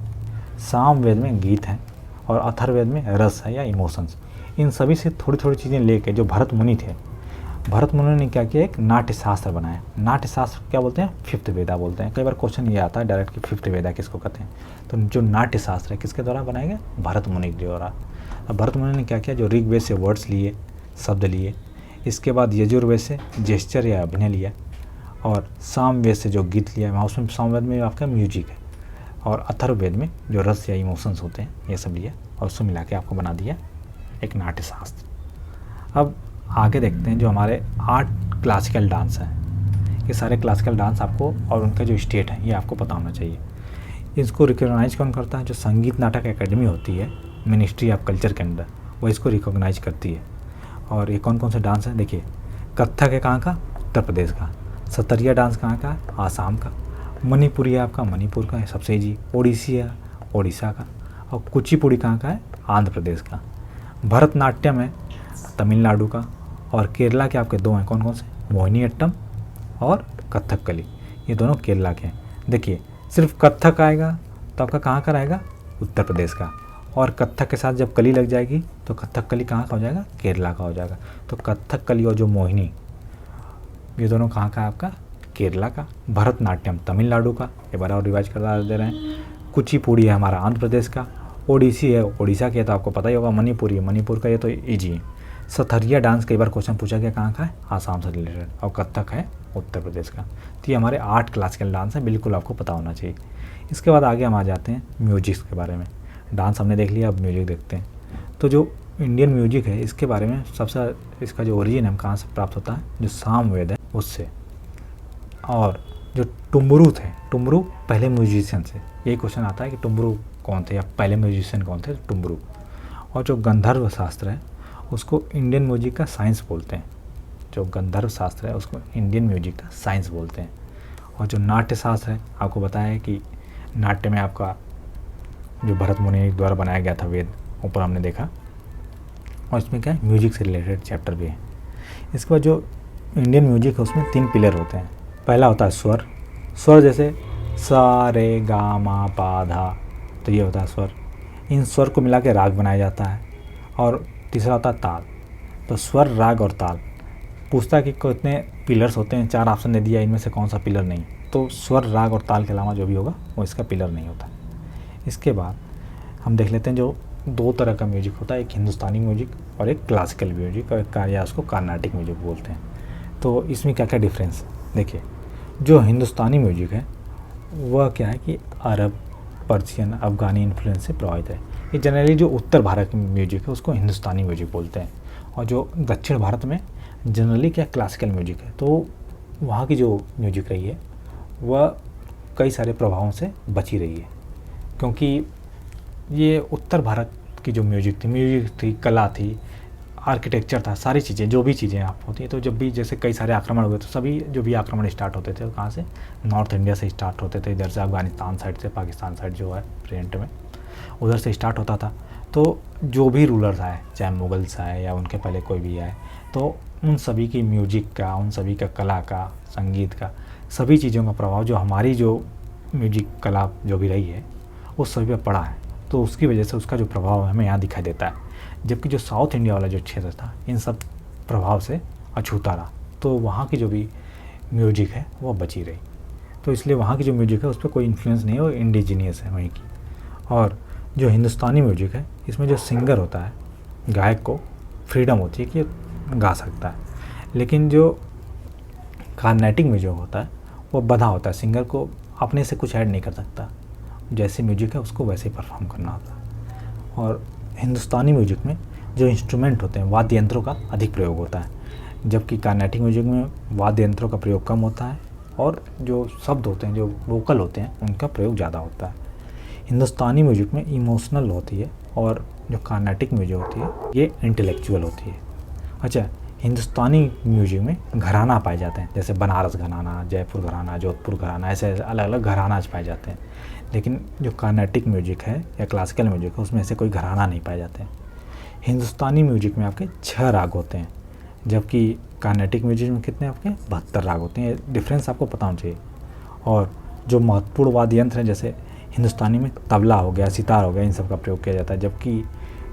सामवेद में गीत हैं, और अथर्ववेद में रस है या इमोशंस। इन सभी से थोड़ी थोड़ी चीज़ें लेके जो भरत मुनि थे, भरत मुनि ने क्या किया? एक नाट्य शास्त्र बनाया। नाट्य शास्त्र क्या बोलते हैं? 5th वेदा बोलते हैं। कई बार क्वेश्चन ये आता है डायरेक्ट कि 5th वेदा किसको कहते हैं। तो जो नाट्य शास्त्र है किसके द्वारा बनाया गया? भरत मुनि के द्वारा। अब भरत मुनि ने क्या किया? जो ऋग्वेद से वर्ड्स लिए, शब्द लिए, इसके बाद यजुर्वेद से जेस्चर या अभिनय लिया, और सामवेद से जो गीत लिया, उसमें सामवेद में आपका म्यूजिक है, और अथर्ववेद में जो रस या इमोशंस होते हैं ये सब लिया, और उसको मिला के आपको बना दिया एक नाट्य शास्त्र। अब आगे देखते हैं जो हमारे 8 क्लासिकल डांस हैं। ये सारे क्लासिकल डांस आपको और उनका जो स्टेट है ये आपको पता होना चाहिए। इसको रिकॉग्नाइज कौन करता है? जो संगीत नाटक एकेडमी होती है मिनिस्ट्री ऑफ कल्चर के अंदर, वो इसको रिकॉग्नाइज करती है। और ये कौन कौन से डांस हैं देखिए, कथक है कहाँ का, उत्तर प्रदेश का। सतरिया डांस कहाँ का है, आसाम का। मणिपुरी है आपका मणिपुर का है सबसे ईजी। ओडिसी है ओडिशा का। और कुचिपुड़ी कहाँ का है, आंध्र प्रदेश का। भरतनाट्यम है तमिलनाडु का। और केरला के आपके दो हैं, कौन कौन से, मोहिनीअट्टम और कथकली, ये दोनों केरला के हैं। देखिए सिर्फ कथक आएगा तो आपका कहाँ का रहेगा, उत्तर प्रदेश का। और कथक के साथ जब कली लग जाएगी तो कथकली कहाँ का हो जाएगा, केरला का हो जाएगा। तो कथकली और जो मोहिनी, ये दोनों कहाँ का है आपका, केरला का। भरतनाट्यम तमिलनाडु का, ये बार और रिवाइज करवा दे रहे हैं। कुचिपुड़ी है हमारा आंध्र प्रदेश का। ओडिसी है उड़ीसा के, तो आपको पता ही होगा। मणिपुरी है मणिपुर का, ये तो ईजी है। सथरिया डांस कई बार क्वेश्चन पूछा गया कहाँ का है, आसाम से रिलेटेड। और कथक है उत्तर प्रदेश का। तो ये हमारे 8 क्लासिकल डांस है, बिल्कुल आपको पता होना चाहिए। इसके बाद आगे हम आ जाते हैं म्यूजिक के बारे में। डांस हमने देख लिया, अब म्यूजिक देखते हैं। तो जो इंडियन म्यूजिक है इसके बारे में सबसे, इसका जो ओरिजिन है कहाँ से प्राप्त होता है, जो सामवेद है उससे। और जो टुम्बरू थे, टुम्बरू पहले म्यूजिशियन से, यही क्वेश्चन आता है कि टुम्बरू कौन थे या पहले म्यूजिशियन कौन थे, टुम्बरू। और जो गंधर्व शास्त्र है उसको इंडियन म्यूजिक का साइंस बोलते हैं। जो गंधर्व शास्त्र है उसको इंडियन म्यूजिक का साइंस बोलते हैं। और जो नाट्य शास्त्र है, आपको बताया है कि नाट्य में आपका जो भरत मुनि द्वारा बनाया गया था वेद, ऊपर हमने देखा। और इसमें क्या है, म्यूजिक से रिलेटेड चैप्टर भी है। इसके बाद जो इंडियन म्यूजिक है उसमें 3 पिलर होते हैं। पहला होता है स्वर, स्वर जैसे सा रे गा मा पा धा, तो ये होता है स्वर। इन स्वर को मिला के राग बनाया जाता है। और तीसरा होता है ताल। तो स्वर, राग और ताल। पूछता है कि कितने पिलर्स होते हैं, 4 ऑप्शन दे दिया, इनमें से कौन सा पिलर नहीं। तो स्वर, राग और ताल के अलावा जो भी होगा वो इसका पिलर नहीं होता। इसके बाद हम देख लेते हैं जो 2 तरह का म्यूजिक होता है, एक हिंदुस्तानी म्यूजिक और एक क्लासिकल म्यूजिक, और या उसको कार्नाटिक म्यूजिक बोलते हैं। तो इसमें क्या क्या डिफरेंस है देखिए। जो हिंदुस्तानी म्यूजिक है वह क्या है कि अरब, पर्शियन, अफ़गानी इन्फ्लुएंस से प्रभावित है। ये जनरली जो उत्तर भारत में म्यूजिक है उसको हिंदुस्तानी म्यूजिक बोलते हैं। और जो दक्षिण भारत में जनरली क्या क्लासिकल म्यूजिक है। तो वहाँ की जो म्यूजिक रही है वह कई सारे प्रभावों से बची रही है, क्योंकि ये उत्तर भारत की जो म्यूजिक थी, कला थी, आर्किटेक्चर था, सारी चीज़ें, जो भी चीज़ें आप होती हैं। तो जब भी जैसे कई सारे आक्रमण हुए तो सभी जो भी आक्रमण स्टार्ट होते थे वो कहाँ से, नॉर्थ इंडिया से स्टार्ट होते थे। इधर से अफ़गानिस्तान साइड से, पाकिस्तान साइड जो है प्रेजेंट में, उधर से स्टार्ट होता था। तो जो भी रूलर्स आए, चाहे मुगल्स आए या उनके पहले कोई भी आए, तो उन सभी की म्यूजिक का, उन सभी का कला का, संगीत का, सभी चीज़ों का प्रभाव जो हमारी जो म्यूजिक कला जो भी रही है उस सभी पर पड़ा है। तो उसकी वजह से उसका जो प्रभाव हमें यहाँ दिखाई देता है। जबकि जो साउथ इंडिया वाला जो क्षेत्र था इन सब प्रभाव से अछूता रहा, तो वहाँ की जो भी म्यूजिक है वो बची रही। तो इसलिए वहाँ की जो म्यूजिक है उस पर कोई इन्फ्लुएंस नहीं है, वो इंडिजीनियस है वहीं की। और जो हिंदुस्तानी म्यूजिक है इसमें जो सिंगर होता है, गायक को फ्रीडम होती है कि गा सकता है। लेकिन जो कार्नेटिक म्यूजिक होता है वो बंधा होता है, सिंगर को अपने से कुछ ऐड नहीं कर सकता, जैसे म्यूजिक है उसको वैसे ही परफॉर्म करना होता है। और हिंदुस्तानी म्यूजिक में जो इंस्ट्रूमेंट होते हैं, वाद्य यंत्रों का अधिक प्रयोग होता है, जबकि कार्नेटिक म्यूजिक में वाद्य यंत्रों का प्रयोग कम होता है और जो शब्द होते हैं, जो वोकल होते हैं, उनका प्रयोग ज़्यादा होता है। हिंदुस्तानी म्यूजिक में इमोशनल होती है और जो कार्नेटिक म्यूजिक होती है ये इंटेलेक्चुअल होती है। अच्छा, हिंदुस्तानी म्यूजिक में घराना पाए जाते हैं, जैसे बनारस घराना, जयपुर घराना, जोधपुर घराना, ऐसे अलग अलग घराना पाए जाते हैं। लेकिन जो कार्नेटिक म्यूजिक है या क्लासिकल म्यूजिक है उसमें ऐसे कोई घराना नहीं पाए जाते हैं। हिंदुस्तानी म्यूजिक में आपके 6 राग होते हैं, जबकि कार्नेटिक म्यूजिक में कितने आपके 72 राग होते हैं। डिफरेंस आपको पता होना चाहिए। और जो महत्वपूर्ण वाद्य यंत्र हैं, जैसे हिंदुस्तानी में तबला हो गया, सितार हो गया, इन सब का प्रयोग किया जाता है, जबकि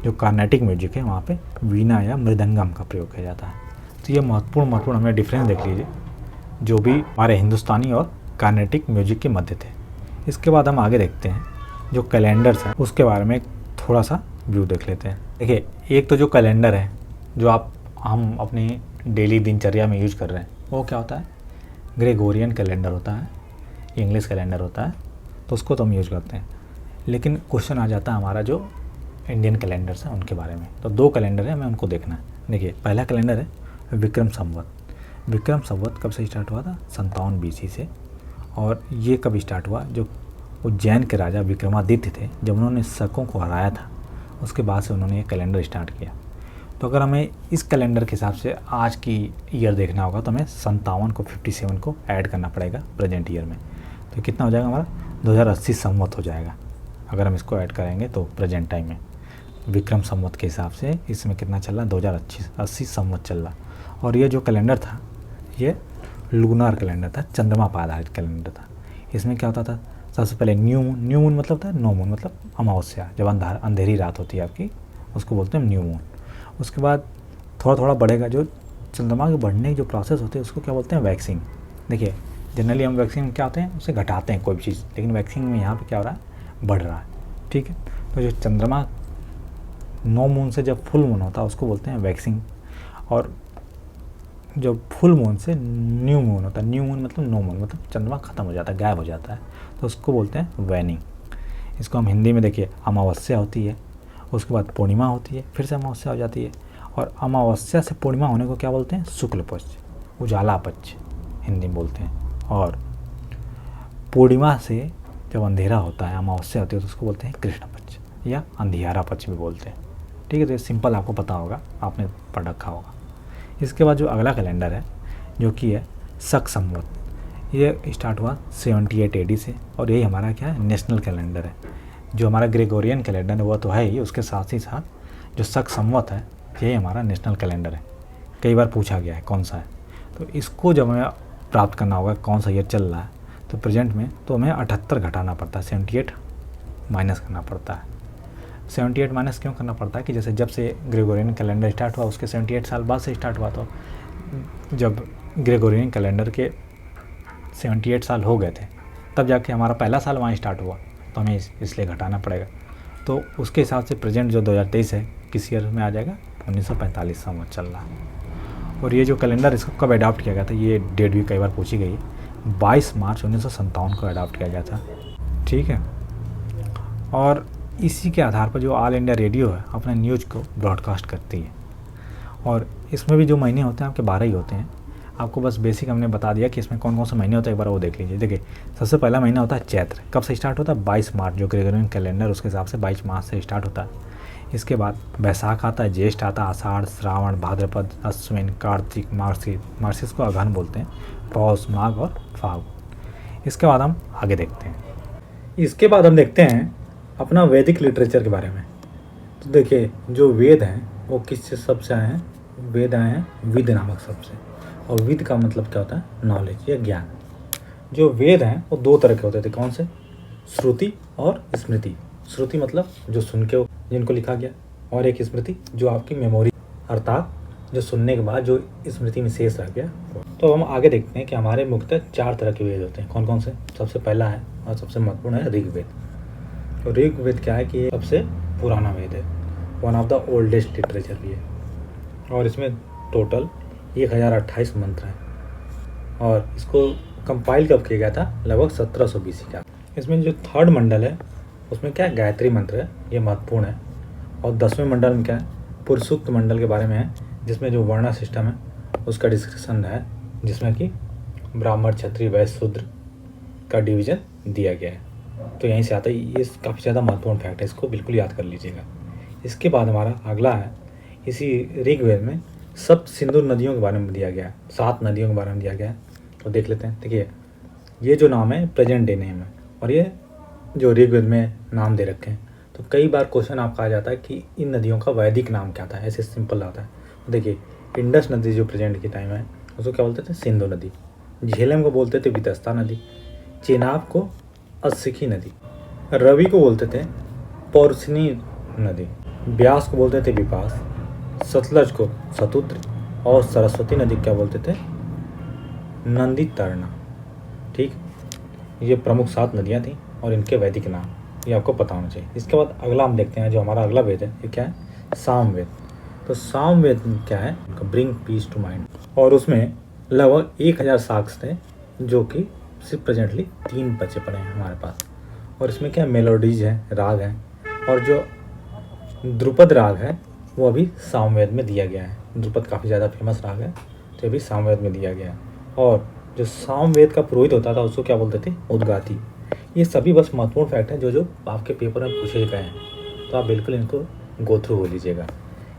जो कार्नेटिक म्यूजिक है वहाँ पे वीणा या मृदंगम का प्रयोग किया जाता है। तो ये महत्वपूर्ण हमें डिफरेंस देख लीजिए जो भी हमारे हिंदुस्तानी और कार्नेटिक म्यूजिक के मध्य थे। इसके बाद हम आगे देखते हैं जो कैलेंडर्स हैं उसके बारे में थोड़ा सा व्यू देख लेते हैं। देखिए, एक तो जो कैलेंडर है जो हम अपनी डेली दिनचर्या में यूज कर रहे हैं वो क्या होता है, ग्रेगोरियन कैलेंडर होता है, इंग्लिश कैलेंडर होता है, तो उसको तो हम यूज करते हैं। लेकिन क्वेश्चन आ जाता है हमारा जो इंडियन कैलेंडर्स हैं उनके बारे में। तो 2 कैलेंडर है, हमें उनको देखना है। देखिए, पहला कैलेंडर है विक्रम संवत। विक्रम संवत कब से स्टार्ट हुआ था, 57 BC से। और ये कब स्टार्ट हुआ, जो उज्जैन के राजा विक्रमादित्य थे, जब उन्होंने शकों को हराया था उसके बाद से उन्होंने ये कैलेंडर स्टार्ट किया। तो अगर हमें इस कैलेंडर के हिसाब से आज की ईयर देखना होगा तो हमें 57 को 57 को ऐड करना पड़ेगा प्रेजेंट ईयर में। तो कितना हो जाएगा हमारा 2080 संवत हो जाएगा अगर हम इसको ऐड करेंगे तो प्रेजेंट टाइम में। विक्रम संवत के हिसाब से इसमें कितना चल रहा है 2080 संवत चल रहा। और ये जो कैलेंडर था ये लूनार कैलेंडर था, चंद्रमा पर आधारित कैलेंडर था। इसमें क्या होता था, सबसे पहले न्यू मून मतलब होता है नो मून मतलब अमावस्या, जब अंधेरी रात होती है आपकी उसको बोलते हैं न्यू मून। उसके बाद थोड़ा थोड़ा बढ़ेगा, जो चंद्रमा के बढ़ने की जो प्रोसेस होती है उसको क्या बोलते हैं वैक्सिंग। देखिए जनरली हम वैक्सिंग क्या होते हैं उसे घटाते हैं कोई भी चीज़, लेकिन वैक्सिंग में यहाँ पे क्या हो रहा है बढ़ रहा है। ठीक है, तो जो चंद्रमा नो मून से जब फुल मून होता है उसको बोलते हैं वैक्सिंग, और जो फुल मून से न्यू मून होता है, न्यू मून मतलब नो मून मतलब चंद्रमा ख़त्म हो जाता है, गायब हो जाता है, तो उसको बोलते हैं वैनिंग। इसको हम हिंदी में देखिए अमावस्या होती है, उसके बाद पूर्णिमा होती है, फिर से अमावस्या हो जाती है, और अमावस्या से पूर्णिमा होने को क्या बोलते हैं शुक्ल पक्ष, उजाला पक्ष हिंदी में बोलते हैं। और पूर्णिमा से जब अंधेरा होता है अमावस्या होती है तो उसको बोलते हैं कृष्ण पक्ष या अंधियारा पक्ष भी बोलते हैं। ठीक है, तो ये सिंपल आपको पता होगा, आपने पढ़ रखा होगा। इसके बाद जो अगला कैलेंडर है जो कि है शक संवत, ये स्टार्ट हुआ 78 AD से, और यही हमारा क्या है नेशनल कैलेंडर है। जो हमारा ग्रेगोरियन कैलेंडर है वो तो है ही, उसके साथ ही साथ जो शक संवत है यही हमारा नेशनल कैलेंडर है। कई बार पूछा गया है कौन सा है, तो इसको जब हमें प्राप्त करना होगा कौन सा ईयर चल रहा है तो प्रेजेंट में, तो हमें 78 घटाना पड़ता है, 78 माइनस करना पड़ता है। 78 माइनस क्यों करना पड़ता है कि जैसे जब से ग्रेगोरियन कैलेंडर स्टार्ट हुआ उसके 78 साल बाद से स्टार्ट हुआ, तो जब ग्रेगोरियन कैलेंडर के 78 साल हो गए थे तब जाके हमारा पहला साल वहाँ स्टार्ट हुआ, तो हमें इसलिए घटाना पड़ेगा। तो उसके हिसाब से प्रेजेंट जो 2023 है किस ईयर में आ जाएगा 1945 संवत चल रहा है। और ये जो कैलेंडर इसको कब अडॉप्ट किया गया था, ये डेट भी कई बार पूछी गई है, 22 मार्च 1957 को अडॉप्ट किया गया था। ठीक है, और इसी के आधार पर जो ऑल इंडिया रेडियो है अपने न्यूज़ को ब्रॉडकास्ट करती है। और इसमें भी जो महीने होते हैं आपके 12 ही होते हैं। आपको बस बेसिक हमने बता दिया कि इसमें कौन कौन से महीने होते हैं, एक बार वो देख लीजिए। देखिए सबसे पहला महीना होता है चैत्र, कब से स्टार्ट होता है 22 मार्च, जो ग्रेगोरियन कैलेंडर उसके हिसाब से 22 मार्च से स्टार्ट होता है। इसके बाद बैसाख आता है, ज्येष्ठ आता है, आषाढ़, श्रावण, भाद्रपद, अश्विन, कार्तिक, मार्गशीर्ष को अगहन बोलते हैं, पौष, माघ और फाल्गुन। इसके बाद हम आगे देखते हैं। इसके बाद हम देखते हैं अपना वैदिक लिटरेचर के बारे में। तो देखिए जो वेद हैं वो किस शब्द से आए हैं, वेद आए हैं विद नामक शब्द से, और विद का मतलब क्या होता है नॉलेज या ज्ञान। जो वेद हैं वो दो तरह के होते थे, कौन से, श्रुति और स्मृति। श्रुति मतलब जो सुन के जिनको लिखा गया, और एक स्मृति जो आपकी मेमोरी अर्थात जो सुनने के बाद जो स्मृति में शेष रह गया। तो हम आगे देखते हैं कि हमारे मुख्यतः 4 तरह के वेद होते हैं, कौन कौन से। सबसे पहला है और सबसे महत्वपूर्ण है ऋग्वेद। तो ऋग्वेद क्या है कि ये सबसे पुराना वेद है, one of the oldest literature भी है, और इसमें टोटल 1028 मंत्र हैं। और इसको कंपाइल कब किया गया था, लगभग 1700 BC का। इसमें जो थर्ड मंडल है उसमें क्या है गायत्री मंत्र है, ये महत्वपूर्ण है। और 10वें मंडल में क्या है पुरुषसूक्त मंडल के बारे में है, जिसमें जो वर्ण सिस्टम है उसका डिस्क्रिप्शन है, जिसमें कि ब्राह्मण, क्षत्रिय, वैश्य, शूद्र का डिवीजन दिया गया है। तो यहीं से आता है, ये काफ़ी ज़्यादा महत्वपूर्ण फैक्ट है, इसको बिल्कुल याद कर लीजिएगा। इसके बाद हमारा अगला है, इसी ऋग्वेद में सप्त सिंधु नदियों के बारे में दिया गया है, 7 नदियों के बारे में दिया गया है। तो देख लेते हैं। देखिए ये जो नाम है प्रेजेंट डे नेम है, और ये जो ऋग्वेद में नाम दे रखे हैं। तो कई बार क्वेश्चन आपका आ जाता है कि इन नदियों का वैदिक नाम क्या था, ऐसे सिंपल आता है। तो देखिए इंडस नदी जो प्रेजेंट की टाइम है उसको क्या बोलते थे सिंधु नदी, झेलम को बोलते थे वितस्ता नदी, चेनाब को अस्सिकी नदी, रवि को बोलते थे पौर्सनी नदी, ब्यास को बोलते थे विपास, सतलज को सतुद्र, और सरस्वती नदी क्या बोलते थे नंदी तरना। ठीक, ये प्रमुख 7 नदियाँ थीं और इनके वैदिक नाम ये आपको पता होना चाहिए। इसके बाद अगला हम देखते हैं, जो हमारा अगला वेद है ये क्या है सामवेद। तो सामवेद क्या है, ब्रिंग पीस टू माइंड, और उसमें लगभग 1000 साक्ष्य थे, जो कि सिर्फ प्रेजेंटली 3 बचे पड़े हैं हमारे पास। और इसमें क्या मेलोडीज हैं, राग हैं, और जो ध्रुपद राग है वो अभी सामवेद में दिया गया है। ध्रुपद काफ़ी ज़्यादा फेमस राग है, तो अभी सामवेद में दिया गया है। और जो सामवेद का पुरोहित होता था उसको क्या बोलते थे उद्गाती। ये सभी बस महत्वपूर्ण फैक्ट हैं जो आपके पेपर में पूछे गए हैं, तो आप बिल्कुल इनको गो थ्रू हो लीजिएगा।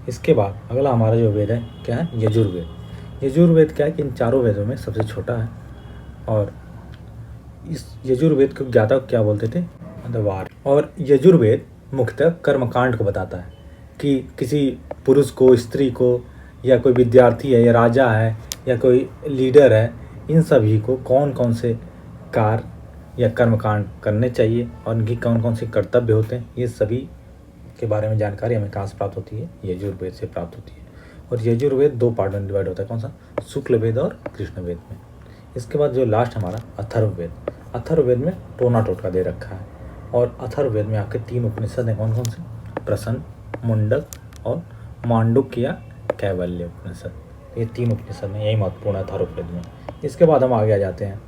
इसके बाद अगला हमारा जो वेद है क्या है, यजुर्वेद। यजुर्वेद क्या है कि इन चारों वेदों में सबसे छोटा है, और इस यजुर्वेद को ज्ञाता क्या बोलते थे, वार। और यजुर्वेद मुख्यतः कर्मकांड को बताता है कि किसी पुरुष को, स्त्री को, या कोई विद्यार्थी है, या राजा है, या कोई लीडर है, इन सभी को कौन कौन से कार्य या कर्मकांड करने चाहिए और इनकी कौन कौन से कर्तव्य होते हैं, ये सभी के बारे में जानकारी हमें कहाँ से प्राप्त होती है, यजुर्वेद से प्राप्त होती है। और यजुर्वेद 2 पार्ट में डिवाइड होता है, कौन सा, शुक्ल वेद और कृष्ण वेद में। इसके बाद जो लास्ट हमारा अथर्ववेद, अथर्ववेद में टोना टोटका दे रखा है। और अथर्ववेद में आपके 3 उपनिषद हैं, कौन कौन से, प्रसन, मुंडक और मांडुक्य या कैवल्य उपनिषद। ये 3 उपनिषद हैं, यही महत्वपूर्ण है अथर्ववेद में। इसके बाद हम आगे आ जाते हैं,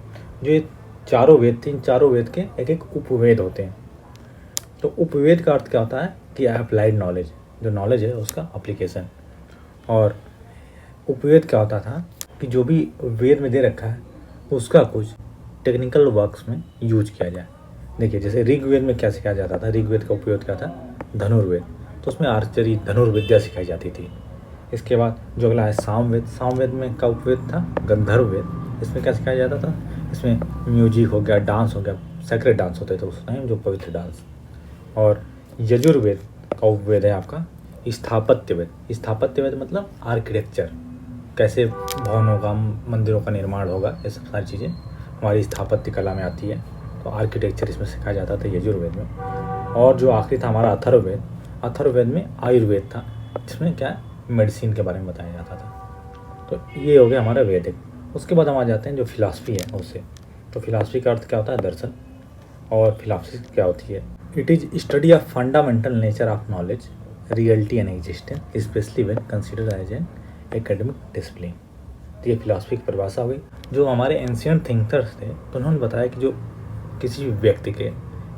जो ये चारों वेद थे, इन चारों वेद के एक एक उपवेद होते हैं। तो उपवेद का अर्थ क्या होता है कि अप्लाइड नॉलेज, जो नॉलेज है उसका अप्लीकेशन। और उपवेद क्या होता था कि जो भी वेद में दे रखा है उसका कुछ टेक्निकल वर्क्स में यूज किया जाए। देखिए जैसे ऋग्वेद में क्या सिखाया जाता था, ऋग्वेद का उपयोग क्या था, धनुर्वेद, तो उसमें आर्चरी, धनुर्विद्या सिखाई जाती थी। इसके बाद जो अगला है सामवेद, सामवेद में का उपवेद था गंधर्ववेद। इसमें क्या सिखाया जाता था, इसमें म्यूजिक हो गया, डांस हो गया, सेक्रेट डांस होते थे उस टाइम, जो पवित्र डांस। और यजुर्वेद का उपवेद है आपका स्थापत्यवेद। स्थापत्यवेद मतलब आर्किटेक्चर, कैसे भवनों का, मंदिरों का निर्माण होगा, ये सब सारी चीज़ें हमारी स्थापत्य कला में आती है। तो आर्किटेक्चर इसमें सिखाया जाता था यजुर्वेद में। और जो आखिरी था हमारा अथर्ववेद, अथर्ववेद में आयुर्वेद था, जिसमें क्या मेडिसिन के बारे में बताया जाता था। तो ये हो गया हमारा वैदिक। उसके बाद हम आ जाते हैं जो फिलॉसफी है उससे। तो फिलॉसफी का अर्थ क्या होता है, दर्शन। और फिलॉसफी क्या होती है, it is study of fundamental nature of knowledge, reality and existence, especially when considered as an academic discipline. तो ये फिलॉसफी की परिभाषा हो गई। जो हमारे एंशियंट थिंकर्स थे तो उन्होंने बताया कि जो किसी भी व्यक्ति के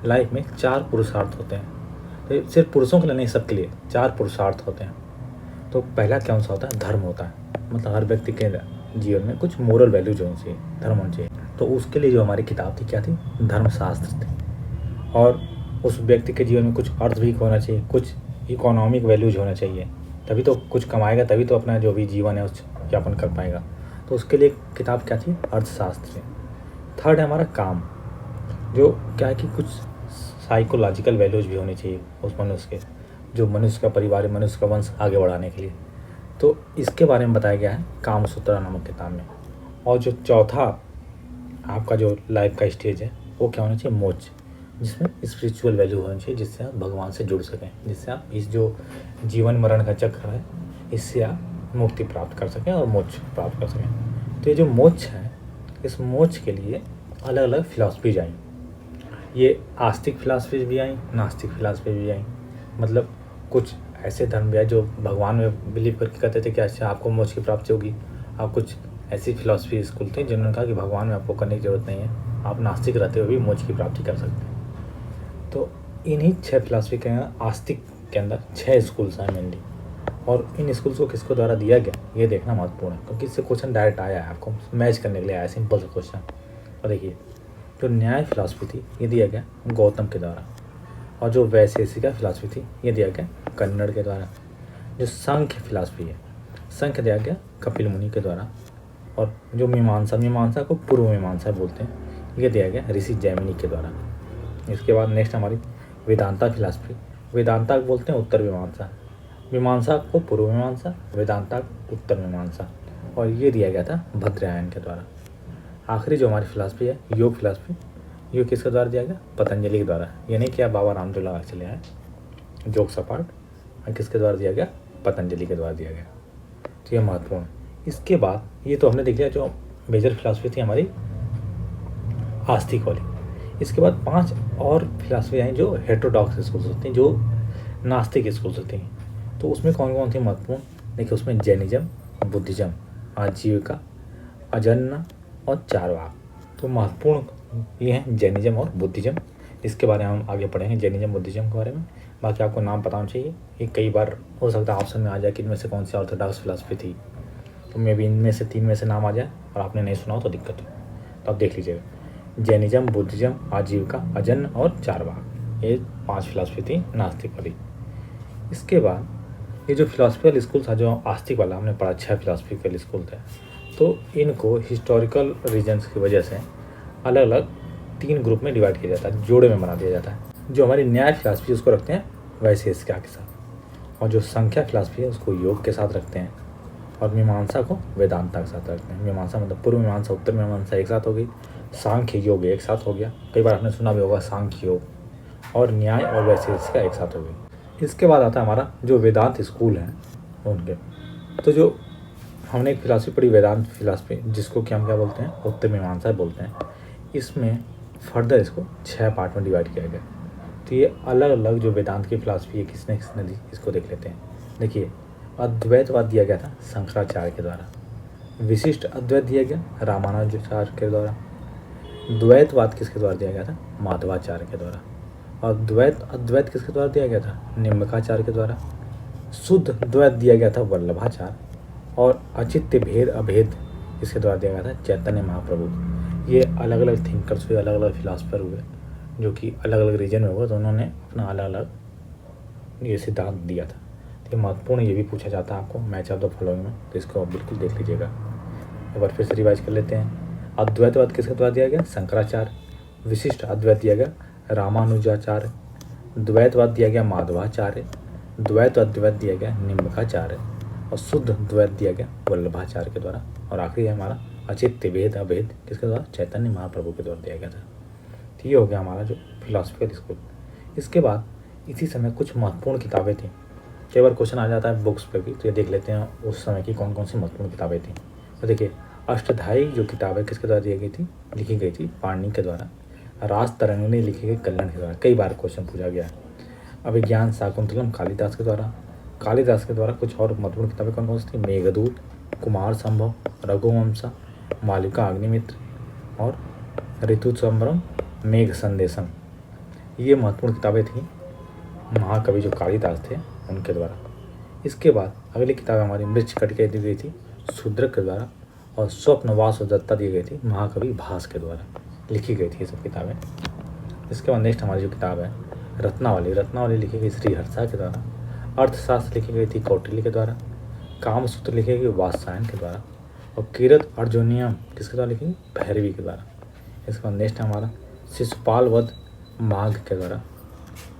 लाइफ में 4 पुरुषार्थ होते हैं। तो सिर्फ पुरुषों के लिए नहीं, सबके लिए 4 पुरुषार्थ होते हैं। तो पहला कौन सा होता है, धर्म होता है, मतलब हर व्यक्ति के जीवन में कुछ मोरल वैल्यूज होनी चाहिए, धर्म होना चाहिए। तो उसके लिए जो हमारी किताब थी क्या थी, धर्मशास्त्र थी। और उस व्यक्ति के जीवन में कुछ अर्थ भी होना चाहिए, कुछ इकोनॉमिक वैल्यूज होना चाहिए, तभी तो कुछ कमाएगा, तभी तो अपना जो भी जीवन है उस यापन कर पाएगा। तो उसके लिए किताब क्या थी, अर्थशास्त्र। थर्ड है हमारा काम, जो क्या है कि कुछ साइकोलॉजिकल वैल्यूज भी होनी चाहिए उस मनुष्य के, जो मनुष्य का परिवार, मनुष्य का वंश आगे बढ़ाने के लिए। तो इसके बारे में बताया गया है कामसूत्र नामक किताब में। और जो चौथा आपका जो लाइफ का स्टेज है वो क्या होना चाहिए, मोक्ष, जिसमें स्पिरिचुअल वैल्यू होनी चाहिए, जिससे आप भगवान से जुड़ सकें, जिससे आप इस जो जीवन मरण का चक्र है इससे आप मुक्ति प्राप्त कर सकें और मोक्ष प्राप्त कर सकें। तो ये जो मोक्ष है, इस मोक्ष के लिए अलग अलग फिलॉसफीज आई। ये आस्तिक फिलॉसफीज भी आई, नास्तिक फिलॉसफी भी आई। मतलब कुछ ऐसे धर्म भी आए जो भगवान में बिलीव करके कहते थे कि अच्छा आपको मोक्ष की प्राप्ति होगी। आप कुछ ऐसी फिलॉसफी स्कूल थे जिन्होंने कहा कि भगवान में आपको करने की ज़रूरत नहीं है, आप नास्तिक रहते हुए भी मोक्ष की प्राप्ति कर सकते हैं। तो इन्हीं 6 फिलॉसफी के आस्तिक के अंदर 6 स्कूल्स हैं मेनली। और इन स्कूल्स को किसको द्वारा दिया गया ये देखना महत्वपूर्ण है, क्योंकि इससे क्वेश्चन डायरेक्ट आया है, आपको मैच करने के लिए आया, सिंपल सा क्वेश्चन। और देखिए जो न्याय फिलॉसफी थी ये दिया गया गौतम के द्वारा, और जो वैशेषिका फिलॉसफी थी ये दिया गया कन्नड़ के द्वारा। जो सांख्य फिलॉसफी है, सांख्य दिया गया कपिल मुनि के द्वारा। और जो मीमांसा को पूर्व मीमांसा बोलते हैं, ये दिया गया ऋषि जैमिनी के द्वारा। इसके बाद नेक्स्ट हमारी वेदांता फिलॉसफी, वेदांता को बोलते हैं उत्तर मीमांसा, मीमांसा को पूर्व मीमांसा, वेदांता को उत्तर मीमांसा, और ये दिया गया था भद्रायन के द्वारा। आखिरी जो हमारी फिलॉसफी है योग फिलॉसफी, योग किसके द्वारा दिया गया, पतंजलि के द्वारा। ये नहीं कि आप बाबा रामदेव लगा चले आए, जोक सपाट, और किसके द्वारा दिया गया, पतंजलि के द्वारा दिया गया। तो ये महत्वपूर्ण। इसके बाद ये तो हमने देख लिया जो मेजर फिलॉसफी थी हमारी आस्तिक वाली। इसके बाद 5 और फिलॉसफी आई जो हेटेरोडॉक्स स्कूल्स होती हैं, जो नास्तिक स्कूल्स होती हैं। तो उसमें कौन कौन सी महत्वपूर्ण, देखिए उसमें जैनिज्म, बुद्धिज्म, आजीविका, अजन्ना और चारवाक। तो महत्वपूर्ण ये हैं जैनिज्म और बुद्धिज्म। इसके बारे में हम आगे पढ़ेंगे, जैनिज्म बुद्धिज्म के बारे में। बाकी आपको नाम पता होना चाहिए, ये कई बार हो सकता है ऑप्शन में आ जाए कि इनमें से कौन सी ऑर्थोडॉक्स फिलॉसफी थी, तो मे भी इनमें से 3 में से नाम आ जाए और आपने नहीं सुना हो तो दिक्कत हो, तो आप देख लीजिएगा। जैनिज्म, बुद्धिज्म, आजीविका, अजन्ना और चारवाक, ये 5 फिलॉसफी थी नास्तिक वाली। इसके बाद ये जो फिलोसफिकल स्कूल था, जो आस्तिक वाला हमने पढ़ा, 6 फिलोसफिकल स्कूल थे, तो इनको हिस्टोरिकल रीजन्स की वजह से अलग अलग 3 ग्रुप में डिवाइड किया जाता है, जोड़े में बना दिया जाता है। जो हमारी न्याय फिलासफी उसको रखते हैं वैशेषिक के साथ, और जो संख्या फिलासफी है उसको योग के साथ रखते हैं, और मीमांसा को वेदांता के साथ रखते हैं। मीमांसा मतलब पूर्व मीमांसा, उत्तर मीमांसा एक साथ हो गई, सांख्य योग एक साथ हो गया, कई बार आपने सुना भी होगा सांख्य योग, और न्याय और वैशेषिक एक साथ हो गई। इसके बाद आता है हमारा जो वेदांत स्कूल है उनके। तो जो हमने एक फिलासफी पढ़ी वेदांत फिलासफी, जिसको कि हम क्या बोलते हैं, उत्तर मीमांसा बोलते हैं, इसमें फर्दर इसको 6 पार्ट में डिवाइड किया गया। तो ये अलग अलग जो वेदांत की फिलासफी है किसने किसने दी, इसको देख लेते हैं। देखिए, अद्वैतवाद दिया गया था शंकराचार्य के द्वारा, विशिष्ट अद्वैत दिया गया रामानुजाचार्य के द्वारा, द्वैतवाद किसके द्वारा दिया गया था, माधवाचार्य के द्वारा, और अद्वैत किसके द्वारा दिया गया था, निम्बकाचार्य के द्वारा, शुद्ध द्वैत दिया गया था वल्लभाचार्य, और अचित्य भेद अभेद इसके द्वारा दिया गया था चैतन्य महाप्रभु। ये अलग अलग थिंकर्स हुए, अलग अलग फिलासफर हुए, जो कि अलग अलग रीजन में हुए, तो उन्होंने अपना अलग अलग ये सिद्धांत दिया था। तो ये महत्वपूर्ण, ये भी पूछा जाता है आपको मैच ऑफ द फॉलोइंग में, तो इसको आप बिल्कुल देख लीजिएगा। एक बार फिर से रिवाइज कर लेते हैं। अद्वैतवाद किसके द्वारा दिया गया, शंकराचार्य, विशिष्ट अद्वैत दिया गया रामानुजाचार्य, द्वैतवाद दिया गया माधवाचार्य, द्वैत अद्वैत दिया गया निम्बकाचार्य, और शुद्ध द्वैत दिया गया वल्लभाचार्य के द्वारा, और आखिरी है हमारा अचित्य भेद अभेद किसके द्वारा, चैतन्य महाप्रभु के द्वारा दिया गया था। तो ये हो गया हमारा जो फिलोसफिकल स्कूल। इसके बाद इसी समय कुछ महत्वपूर्ण किताबें थी, कई बार क्वेश्चन आ जाता है बुक्स पे भी, तो ये देख लेते हैं उस समय की कौन कौन सी महत्वपूर्ण किताबें थी। तो देखिए, अष्टधाई जो किताब है किसके द्वारा दी गई थी, लिखी गई थी पाणिनि के द्वारा। रास तरंगिणी लिखी गई कल्याण के द्वारा, कई बार क्वेश्चन पूछा गया है। अभिज्ञान शाकुंतलम कालिदास के द्वारा। कालिदास के द्वारा कुछ और महत्वपूर्ण किताबें कौन कौन सी थी, मेघदूत, कुमार संभव, रघुवंशा, मालिका अग्निमित्र, और ऋतु संभ्रम, मेघ संदेशम। ये महत्वपूर्ण किताबें थी महाकवि जो कालिदास थे उनके द्वारा। इसके बाद अगली किताब हमारी मृच्छकटिका दी गई थी शूद्रक के द्वारा, और स्वप्नवास दत्ता दी गई थी महाकवि भास के द्वारा, लिखी गई थी ये सब किताबें। इसके बाद नेक्स्ट हमारी जो किताब है रत्नावली लिखी गई श्री हर्षा के द्वारा, अर्थशास्त्र लिखी गई थी कौटिल्य के द्वारा, कामसूत्र लिखी गई वात्सायन के द्वारा, और किरत अर्जुनियम किसके द्वारा लिखी गई, भैरवी के द्वारा। इसके बाद नेक्स्ट हमारा शिशुपाल वध माघ के द्वारा,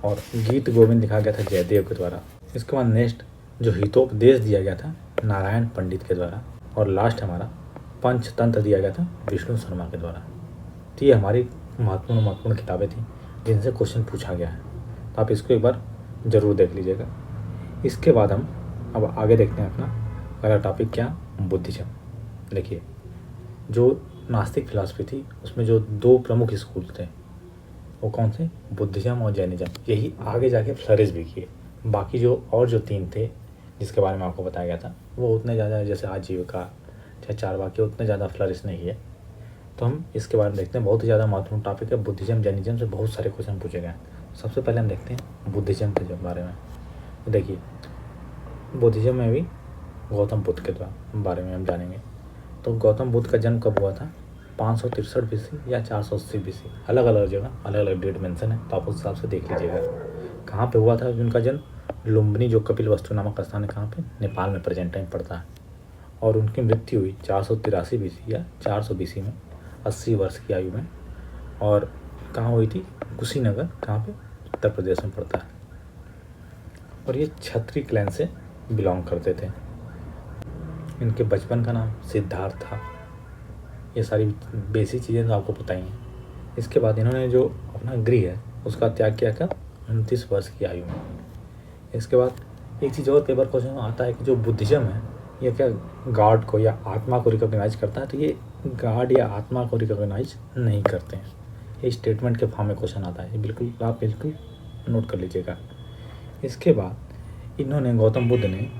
और गीत गोविंद लिखा गया था जयदेव के द्वारा। इसके बाद नेक्स्ट जो हितोपदेश दिया गया था नारायण पंडित के द्वारा, और लास्ट हमारा पंचतंत्र दिया गया था विष्णु शर्मा के द्वारा। तो ये हमारी महत्वपूर्ण किताबें थी जिनसे क्वेश्चन पूछा गया है, तो आप इसको एक बार ज़रूर देख लीजिएगा। इसके बाद हम अब आगे देखते हैं अपना अगला टॉपिक क्या, बुद्धिज्म। देखिए, जो नास्तिक फिलॉसफी थी उसमें जो 2 प्रमुख स्कूल थे वो कौन से, बुद्धिज्म और जैनिज्म। यही आगे जाके फ्लरिश भी किए। बाकी जो और जो 3 थे जिसके बारे में आपको बताया गया था वो उतने ज़्यादा, जैसे आजीविका या चारवाकी, उतने ज़्यादा फ्लरिश नहीं है। तो हम इसके बारे में देखते हैं, बहुत ही ज़्यादा महत्वपूर्ण टॉपिक है। बुद्धिज्म जैनिज्म से बहुत सारे क्वेश्चन पूछे गए हैं। सबसे पहले हम देखते हैं बुद्धिज्म के बारे में। तो देखिए, बुद्धिज्म में भी गौतम बुद्ध के बारे में हम जानेंगे। तो गौतम बुद्ध का जन्म कब हुआ था, 563 BC या 480 BC, अलग अलग जगह अलग अलग डेट मेंशन है, तो आप उस हिसाब से देख लीजिएगा कहाँ पे हुआ था उनका जन्म। लुम्बिनी जो कपिल वस्तु नामक स्थान है, कहाँ पे, नेपाल में प्रेजेंट टाइम पड़ता है। और उनकी मृत्यु हुई 483 BC या 400 BC में, 80 वर्ष की आयु में। और कहाँ हुई थी, कुशीनगर, कहाँ पे, उत्तर प्रदेश में पड़ता है। और ये क्षत्रिय क्लैन से बिलोंग करते थे। इनके बचपन का नाम सिद्धार्थ था। ये सारी बेसिक चीज़ें तो आपको पता ही हैं। इसके बाद इन्होंने जो अपना गृह है उसका त्याग किया था 29 वर्ष की आयु में। इसके बाद एक चीज़ और कई बार क्वेश्चन आता है कि जो बुद्धिज्म है ये क्या गॉड को या आत्मा को रिकॉग्नाइज करता है, तो ये गॉड या आत्मा को रिकॉग्नाइज नहीं करते हैं। ये स्टेटमेंट के फॉर्म में क्वेश्चन आता है, ये बिल्कुल आप बिल्कुल नोट कर लीजिएगा। इसके बाद इन्होंने, गौतम बुद्ध ने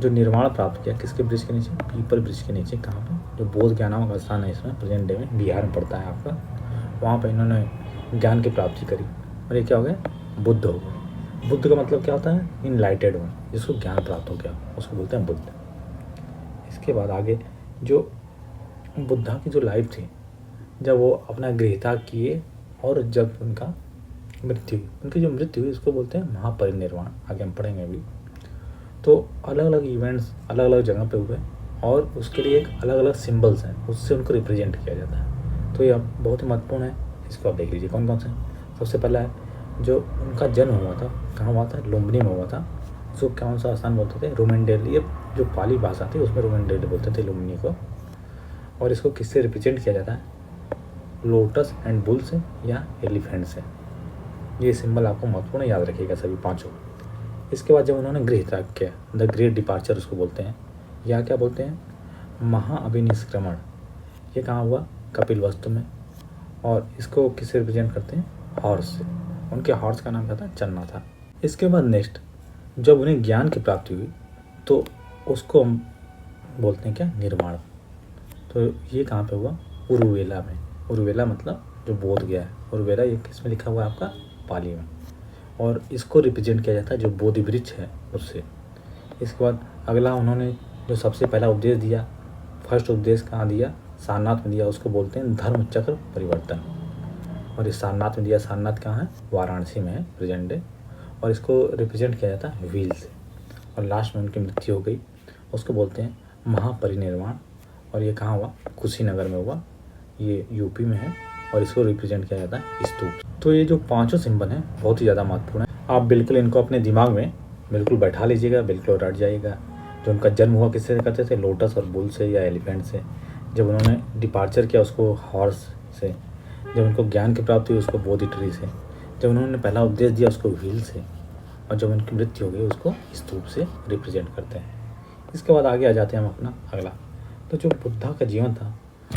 जो निर्वाण प्राप्त किया किसके वृक्ष के नीचे, पीपल वृक्ष के नीचे, कहाँ पर, जो बोध ज्ञान नामक स्थान है इसमें प्रेजेंट डे में बिहार में पड़ता है आपका, वहाँ पर इन्होंने ज्ञान की प्राप्ति करी और ये क्या हो गया, बुद्ध हो गए। बुद्ध का मतलब क्या होता है, इनलाइटेड वन, जिसको ज्ञान प्राप्त हो गया उसको बोलते हैं बुद्ध। इसके बाद आगे जो बुद्धा की जो लाइफ थी, जब वो अपना गृहत्याग किए और जब उनकी जो मृत्यु हुई उसको बोलते हैं महापरिनिर्वाण, आगे हम पढ़ेंगे अभी। तो अलग अलग इवेंट्स अलग अलग जगह पे हुए और उसके लिए एक अलग अलग सिम्बल्स हैं, उससे उनको रिप्रेजेंट किया जाता है। तो ये अब बहुत ही महत्वपूर्ण है, इसको आप देख लीजिए कौन कौन से। सबसे पहला है जो उनका जन्म हुआ था, कहाँ हुआ था, लुम्बिनी में हुआ था। उसको कौन सा स्थान बोलते थे, रोमेंडेल। ये जो पाली भाषा थी उसमें रोमेंडेल बोलते थे लुम्बिनी को। और इसको किससे रिप्रेजेंट किया जाता है, लोटस एंड बुल से या एलिफेंट से। ये सिंबल आपको महत्वपूर्ण याद रखिएगा सभी पांचों। इसके बाद जब उन्होंने गृह त्याग किया, द ग्रेट डिपार्चर उसको बोलते हैं, या क्या बोलते हैं, महाअभिनिष्क्रमण। ये कहाँ हुआ, कपिलवस्तु में। और इसको किससे रिप्रेजेंट करते हैं, हॉर्स से। उनके हॉर्स का नाम क्या था, चन्ना था। इसके बाद नेक्स्ट जब उन्हें ज्ञान की प्राप्ति हुई तो उसको हम बोलते हैं क्या, निर्वाण। तो ये कहाँ पे हुआ, उरुवेला में। उरुवेला मतलब जो बोध गया है, उरुवेला ये किस में लिखा हुआ है आपका, पाली में। और इसको रिप्रेजेंट किया जाता है जो बोधि वृक्ष है उससे। इसके बाद अगला उन्होंने जो सबसे पहला उपदेश दिया, फर्स्ट उपदेश कहाँ दिया, सारनाथ में दिया, उसको बोलते हैं धर्म चक्र परिवर्तन। और इस सारनाथ में दिया, सारनाथ कहाँ है, वाराणसी में है प्रेजेंट डे। और इसको रिप्रेजेंट किया जाता है व्हील से। और लास्ट में उनकी मृत्यु हो गई, उसको बोलते हैं महापरिनिर्वाण। और ये कहाँ हुआ, कुशीनगर में हुआ, ये यूपी में है। और इसको रिप्रेजेंट किया जाता है स्तूप। तो ये जो पांचों सिंबल हैं बहुत ही ज़्यादा महत्वपूर्ण है। आप बिल्कुल इनको अपने दिमाग में बिल्कुल बैठा लीजिएगा, बिल्कुल रट जाइएगा। जो उनका जन्म हुआ किससे करते थे, लोटस और बुल से या एलिफेंट से। जब उन्होंने डिपार्चर किया उसको हॉर्स से। जब उनको ज्ञान की प्राप्ति हुई उसको बोधि ट्री से। जब उन्होंने पहला उपदेश दिया उसको व्हील से। और जब उनकी मृत्यु हो गई उसको स्तूप से रिप्रेजेंट करते हैं। इसके बाद आगे आ जाते हैं हम अपना अगला। तो जो बुद्धा का जीवन था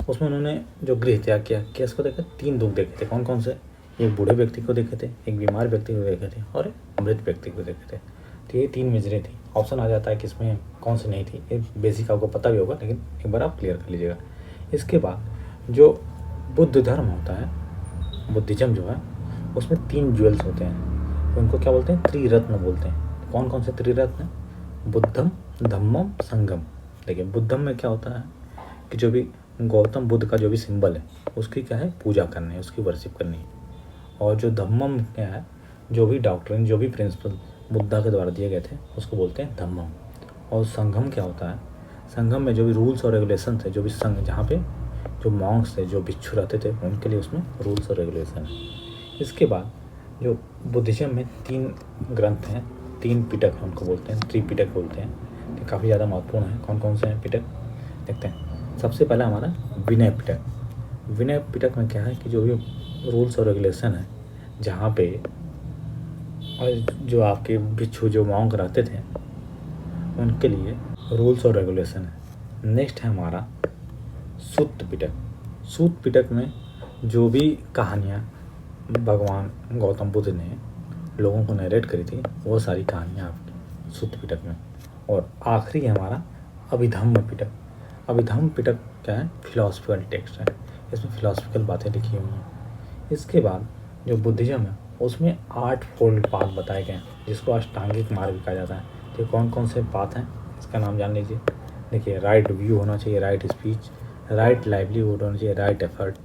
उसमें उन्होंने जो गृह त्याग किया, किसको देखे, 3 दुख देखे थे। कौन कौन से, एक बूढ़े व्यक्ति को देखे थे, एक बीमार व्यक्ति को देखे थे और एक मृत व्यक्ति को देखे थे। तो ये 3 मेजरें थी। ऑप्शन आ जाता है कि इसमें कौन सी नहीं थी, ये बेसिक आपको पता भी होगा, लेकिन एक बार आप क्लियर कर लीजिएगा। इसके बाद जो बुद्ध धर्म होता है, बुद्धिज्म जो है, उसमें 3 ज्वेल्स होते हैं। तो उनको क्या बोलते हैं, त्रिरत्न बोलते हैं। कौन कौन से त्रिरत्न, बुद्धम, धम्मम, संगम। देखिए बुद्धम में क्या होता है कि जो भी गौतम बुद्ध का जो भी सिंबल है उसकी क्या है, पूजा करनी है, उसकी वर्शिप करनी है। और जो धम्मम क्या है, जो भी डॉक्ट्रिन, जो भी प्रिंसिपल बुद्धा के द्वारा दिए गए थे उसको बोलते हैं धम्मम। और संगम क्या होता है, संगम में जो भी रूल्स और रेगुलेशन थे, जो भी संघ, जहाँ पे जो मॉन्क्स थे, जो भिक्षु रहते थे, उनके लिए उसमें रूल्स और रेगुलेशन है। इसके बाद जो बुद्धिज्म में 3 ग्रंथ हैं, 3 पिटक हैं, उनको बोलते हैं त्रिपिटक बोलते हैं। तो काफ़ी ज़्यादा महत्वपूर्ण है। कौन कौन से हैं पिटक, देखते हैं। सबसे पहला हमारा विनय पिटक। विनय पिटक में क्या है कि जो भी रूल्स और रेगुलेशन है, जहाँ पे और जो आपके भिक्षु जो मॉन्क रहते थे उनके लिए रूल्स और रेगुलेशन है। नेक्स्ट है हमारा सूत पिटक। सूत पिटक में जो भी कहानियाँ भगवान गौतम बुद्ध ने लोगों को नरेट करी थी वो सारी कहानियाँ आपकी सूत पिटक में। और आखिरी है हमारा अभिधम्म पिटक। अभिधम्म पिटक क्या है, फिलोसफिकल टेक्स्ट है, इसमें फिलोसफिकल बातें लिखी हुई हैं। इसके बाद जो बुद्धिज्म है उसमें 8 फोल्ड पाथ बताए गए हैं, जिसको अष्टांगिक मार्ग कहा जाता है। तो कौन कौन से पाथ हैं इसका नाम जान लीजिए। देखिए, राइट व्यू होना चाहिए, राइट स्पीच, राइट लाइवलीहुड होना चाहिए, right effort,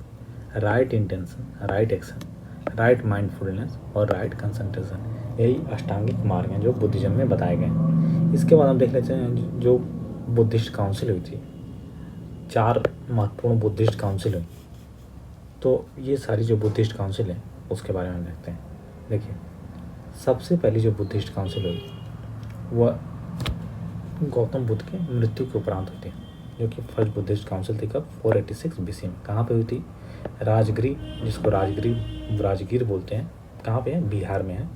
right intention, right action, right mindfulness और राइट कंसंट्रेशन। यही अष्टांगिक मार्ग हैं जो बुद्धिज्म में बताए गए हैं। इसके बाद हम देख लेते हैं जो बुद्धिस्ट काउंसिल हुई थी, 4 महत्वपूर्ण बुद्धिस्ट काउंसिल हुई। तो ये सारी जो बुद्धिस्ट काउंसिल है उसके बारे में देखते हैं। देखिए, सबसे पहली जो बुद्धिस्ट काउंसिल हुई वह गौतम बुद्ध के मृत्यु के उपरांत हुई थी, जो कि फर्स्ट बुद्धिस्ट काउंसिल थी। कब, 486 BC में। कहाँ पे हुई थी, राजगिरी, जिसको राजगीर बोलते हैं, कहाँ पे है, बिहार में है।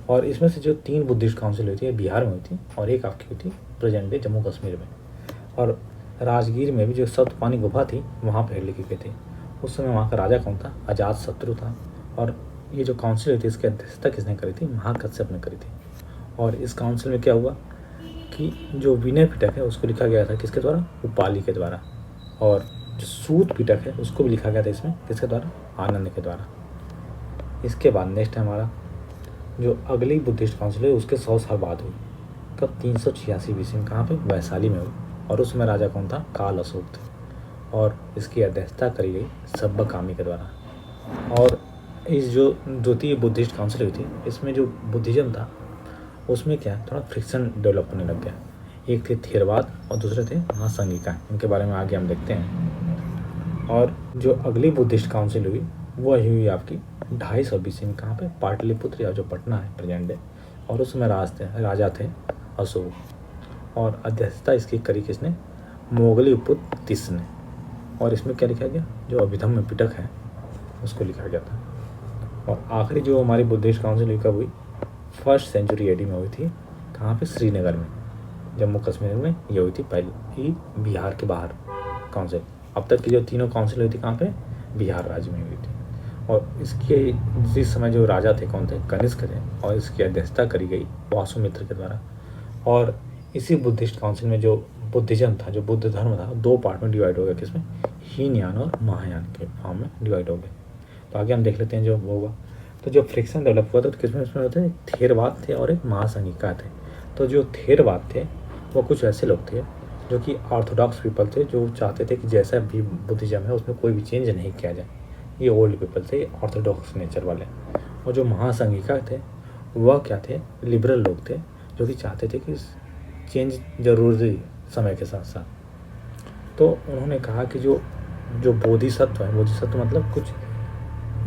और इसमें से जो 3 बुद्धिस्ट काउंसिल हुई थी बिहार में हुई थी और एक आपकी हुई थी प्रेजेंट डे जम्मू कश्मीर में। और राजगीर में भी जो सप्तपानी गुफा थी वहाँ पर लिखी गई थी। उस समय वहाँ का राजा कौन था, अजातशत्रु था। और ये जो काउंसिल हुई थी इसकी अध्यक्षता किसने करी थी, महाकश्यप ने करी थी। और इस काउंसिल में क्या हुआ कि जो विनय पिटक है उसको लिखा गया था किसके द्वारा, उपाली के द्वारा। और जो सूत पिटक है उसको भी लिखा गया था इसमें किसके द्वारा, आनंद के द्वारा। इसके बाद नेक्स्ट है हमारा जो अगली बुद्धिस्ट काउंसिल है उसके 100 साल बाद हुई। कब, 386 BC में। कहाँ पे, वैशाली में हुई। और उसमें राजा कौन था, काल अशोक थे। और इसकी अध्यक्षता करी गई सब्बकामी के द्वारा। और इस जो द्वितीय बुद्धिस्ट काउंसिल हुई थी इसमें जो बुद्धिज्म था उसमें क्या है, थोड़ा फ्रिक्शन डेवलप होने लग गया। एक थे थेरवाद और दूसरे थे महासंघिका। इनके बारे में आगे हम देखते हैं। और जो अगली बुद्धिस्ट काउंसिल हुई वह हुई आपकी 250 BC में। कहाँ पे? पाटलिपुत्र या जो पटना है प्रेजेंट डे। और उसमें राजा थे अशोक। और अध्यक्षता इसकी करी किसने? मोगली पुत्र तिस ने। और इसमें क्या लिखा गया? जो अभिधम्म पिटक है उसको लिखा गया था। और आखिरी जो हमारी बुद्धिस्ट काउंसिल हुई कब हुई? 1st सेंचुरी AD में हुई थी। कहाँ पे? श्रीनगर में, जम्मू कश्मीर में ये हुई थी पहली, बिहार के बाहर काउंसिल। अब तक की जो तीनों काउंसिल हुई थी कहाँ पे? बिहार राज्य में हुई थी। और इसके जिस समय जो राजा थे कौन थे? कनिष्क थे। और इसकी अध्यक्षता करी गई वासुमित्र के द्वारा। और इसी बुद्धिस्ट काउंसिल में जो बुद्धिज्म था, जो बुद्ध धर्म था, 2 पार्ट में डिवाइड हो गया। किसमें? हीनयान और महायान के फॉर्म में डिवाइड हो गए। तो आगे हम देख लेते हैं जो होगा। तो जो फ्रिक्शन डेवलप हुआ था तो किसमें उसमें होते? थेरवाद थे और एक महासंघिका थे। तो जो थेरवाद थे वो कुछ ऐसे लोग थे जो कि ऑर्थोडॉक्स पीपल थे, जो चाहते थे कि जैसा भी बुद्धिज्म है उसमें कोई भी चेंज नहीं किया जाए। ये ओल्ड पीपल थे, ऑर्थोडॉक्स नेचर वाले। और जो महासंघिका थे वह क्या थे? लिबरल लोग थे, जो कि चाहते थे कि चेंज जरूरी समय के साथ साथ। तो उन्होंने कहा कि जो जो बोधिसत्व है, बोधिसत्व मतलब कुछ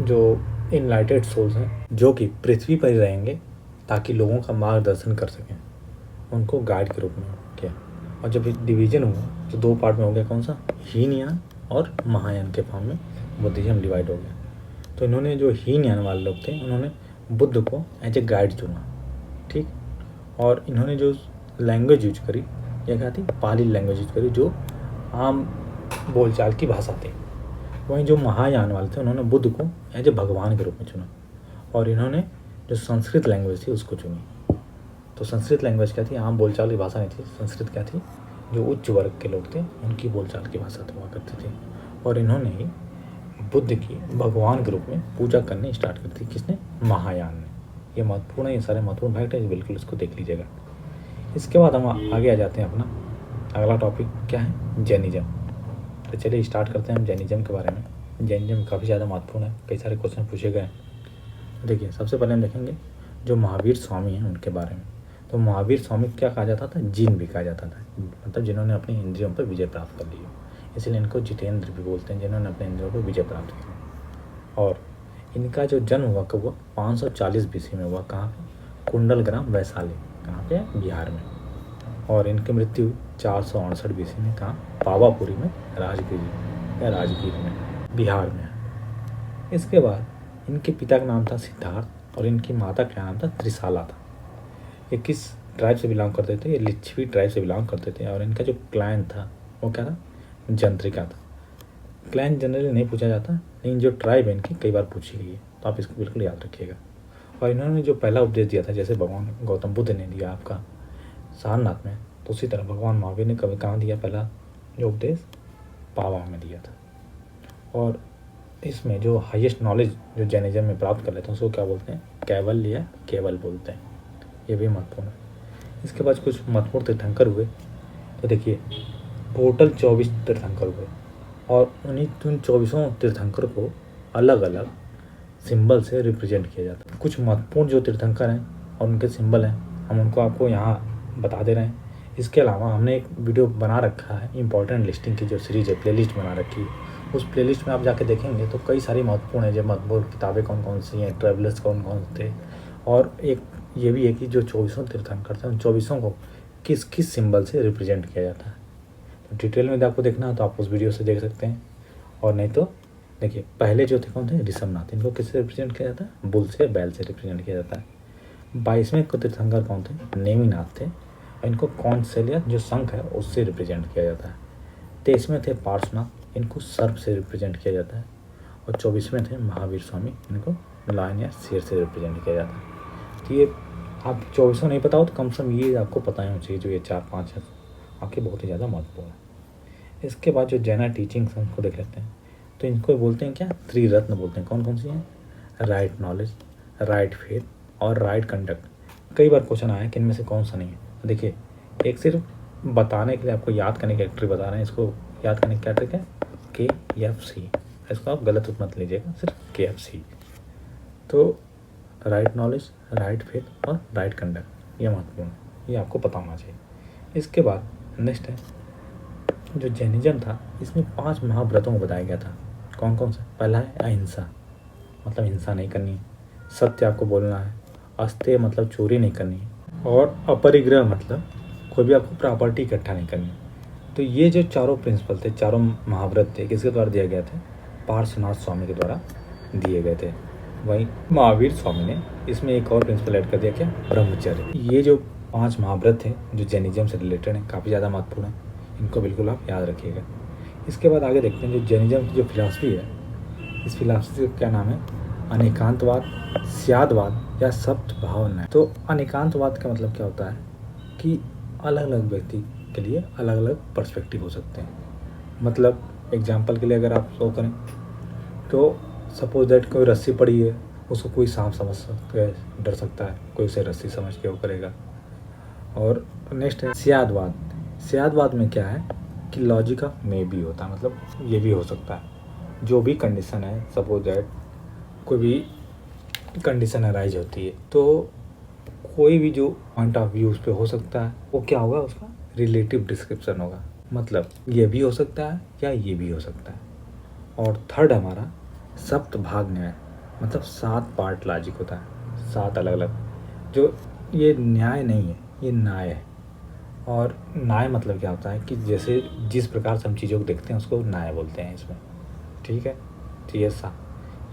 जो इनलाइटेड सोल्स हैं जो कि पृथ्वी पर ही रहेंगे ताकि लोगों का मार्गदर्शन कर सकें, उनको गाइड के रूप में किया। और जब डिवीजन हुआ तो 2 पार्ट में हो गया। कौन सा? हीनयान और महायान के फॉर्म में बुद्धिज्म डिवाइड हो गया। तो इन्होंने जो हीनयान वाले लोग थे उन्होंने बुद्ध को एज ए गाइड चुना, ठीक। और इन्होंने जो लैंग्वेज यूज करी, यह क्या थी? पाली लैंग्वेज यूज करी, जो आम बोलचाल की भाषा थी। वहीं जो महायान वाले थे उन्होंने बुद्ध को एज ए भगवान के रूप में चुना। और इन्होंने जो संस्कृत लैंग्वेज थी उसको चुनी। तो संस्कृत लैंग्वेज क्या थी? आम बोलचाल की भाषा नहीं थी। संस्कृत क्या थी? जो उच्च वर्ग के लोग थे उनकी बोलचाल की भाषा हुआ करती थी। और इन्होंने ही बुद्ध की भगवान के रूप में पूजा करनी स्टार्ट कर दी। किसने? महायान ने। ये महत्वपूर्ण है, ये सारे महत्वपूर्ण फैक्ट है, बिल्कुल इसको देख लीजिएगा। इसके बाद हम आगे आ जाते हैं। अपना अगला टॉपिक क्या है? जैनिज्म। तो चलिए स्टार्ट करते हैं हम जैनिज्म के बारे में। जैनिज्म काफ़ी ज़्यादा महत्वपूर्ण है, कई सारे क्वेश्चन पूछे गए हैं। देखिए, सबसे पहले हम देखेंगे जो महावीर स्वामी हैं उनके बारे में। तो महावीर स्वामी क्या कहा जाता था? जिन भी कहा जाता था, मतलब जिन्होंने अपनी इंद्रियों पर विजय प्राप्त कर ली हो, इसलिए इनको जितेंद्र भी बोलते हैं, जिन्होंने अपने इंद्रियों पर विजय प्राप्त किया। और इनका जो जन्म हुआ कब हुआ? 540 BC में हुआ। कहाँ पे? कुंडलग्राम वैशाली। कहाँ पे? बिहार में। और इनकी मृत्यु 468 BC में। कहाँ? पावापुरी में, राजगीर में, बिहार में। इसके बाद इनके पिता का नाम था सिद्धार्थ और इनकी माता का नाम था त्रिशाला था। ये किस ट्राइब से बिलोंग करते थे? ये लिच्छवी ट्राइब से बिलोंग करते थे। और इनका जो क्लैन था वो क्या था? जंत्रिका था। क्लैन जनरली नहीं पूछा जाता, लेकिन जो ट्राइब है इनकी कई बार पूछी गई है, तो आप इसको बिल्कुल याद रखिएगा। और इन्होंने जो पहला उपदेश दिया था, जैसे भगवान गौतम बुद्ध ने दिया आपका सारनाथ में, तो उसी तरह भगवान महावीर ने कभी कहाँ दिया पहला जो उपदेश? पावा में दिया था। और इसमें जो हाईएस्ट नॉलेज जो जैनिज्म में प्राप्त कर लेते हैं उसको क्या बोलते हैं? कैवल्य या केवल बोलते हैं। ये भी महत्वपूर्ण है। इसके बाद कुछ महत्वपूर्ण तीर्थंकर हुए। तो देखिए, टोटल 24 तीर्थंकर हुए। और उन 24 तीर्थंकर को अलग अलग सिंबल से रिप्रेजेंट किया जाता है। कुछ महत्वपूर्ण जो तीर्थंकर हैं और उनके सिंबल हैं, हम उनको आपको यहाँ बता दे रहे हैं। इसके अलावा हमने एक वीडियो बना रखा है इंपॉर्टेंट लिस्टिंग की, जो सीरीज है, प्लेलिस्ट बना रखी है। उस प्लेलिस्ट में आप जाके देखेंगे तो कई सारी महत्वपूर्ण है, जो महत्वपूर्ण किताबें कौन कौन सी हैं, ट्रेवलर्स कौन कौन थे। और एक ये भी है कि जो 24 तीर्थंकर थे उन 24 को किस किस सिंबल से रिप्रेजेंट किया जाता है। तो डिटेल में आपको देखना है तो आप उस वीडियो से देख सकते हैं। और नहीं तो देखिए, पहले जो थे कौन थे? ऋषभनाथ। इनको किससे रिप्रेजेंट किया जाता है? बुल से, बैल से रिप्रेजेंट किया जाता है। 22वें तीर्थंकर कौन थे? नेमिनाथ थे। और इनको कौंडसेलिया जो शंख है उससे रिप्रेजेंट किया जाता है। 23वें थे पार्श्वनाथ, इनको सर्प से रिप्रेजेंट किया जाता है। और 24वें थे महावीर स्वामी, इनको लायन या शेर से रिप्रेजेंट किया जाता है। तो ये आप 24 नहीं पता हो तो कम से कम ये आपको पता होना चाहिए, जो ये 4-5 है आपके बहुत ही ज़्यादा महत्वपूर्ण है। इसके बाद जो जैना टीचिंग्स हैं उनको देख लेते हैं। तो इनको बोलते हैं क्या? त्रिरत्न बोलते हैं। कौन कौन सी हैं? राइट नॉलेज, राइट फेथ और राइट कंडक्ट। कई बार क्वेश्चन आया कि इनमें से कौन सा नहीं है। तो देखिए, एक सिर्फ बताने के लिए आपको याद करने की ट्रिक बता रहे हैं। इसको याद करने की क्या ट्रिक है? KFC। इसको आप गलत मत लीजिएगा, सिर्फ KFC। तो राइट नॉलेज, राइट फेथ और राइट कंडक्ट। ये महत्वपूर्ण है, ये आपको पता होना चाहिए। इसके बाद नेक्स्ट है जो जैनिज्म था, इसमें 5 महाव्रतों को बताया गया था। कौन कौन सा? पहला है अहिंसा, मतलब हिंसा नहीं करनी है। सत्य आपको बोलना है। अस्तेय मतलब चोरी नहीं करनी है। और अपरिग्रह मतलब कोई भी आपको प्रॉपर्टी इकट्ठा नहीं करनी। तो ये जो चारों प्रिंसिपल थे, चारों महाव्रत थे, किसके द्वारा दिए गए थे? पार्श्वनाथ स्वामी के द्वारा दिए गए थे। वहीं महावीर स्वामी ने इसमें एक और प्रिंसिपल ऐड कर दिया, क्या? ब्रह्मचर्य। ये जो 5 महाव्रत थे जो जैनिज्म से रिलेटेड हैं, काफ़ी ज़्यादा महत्वपूर्ण है, इनको बिल्कुल आप याद रखिएगा। इसके बाद आगे देखते हैं जो जैनिज्म की जो फिलॉसफी है, इस फिलॉसफी का क्या नाम है? अनेकांतवाद, स्यादवाद या सप्त भावना। तो अनेकांतवाद का मतलब क्या होता है कि अलग अलग व्यक्ति के लिए अलग अलग पर्सपेक्टिव हो सकते हैं। मतलब एग्जाम्पल के लिए अगर आप शो करें तो सपोज दैट कोई रस्सी पड़ी है, उसको कोई सांप समझ सकता है, डर सकता है, कोई उसे रस्सी समझ के वो करेगा। और नेक्स्ट है स्यादवाद। स्यादवाद में क्या है कि लॉजिक ऑफ मे भी होता है, मतलब ये भी हो सकता है। जो भी कंडीशन है, सपोज दैट कोई भी कंडीशन अराइज होती है तो कोई भी जो पॉइंट ऑफ व्यू उस पर हो सकता है, वो क्या होगा? उसका रिलेटिव डिस्क्रिप्शन होगा। मतलब ये भी हो सकता है या ये भी हो सकता है। और थर्ड हमारा सप्त भाग न्याय, मतलब 7 पार्ट लॉजिक होता है, 7 अलग अलग। जो ये न्याय नहीं है, ये न्याय है। और न्याय मतलब क्या होता है कि जैसे जिस प्रकार से हम चीज़ों को देखते हैं उसको न्याय बोलते हैं इसमें। ठीक है, तो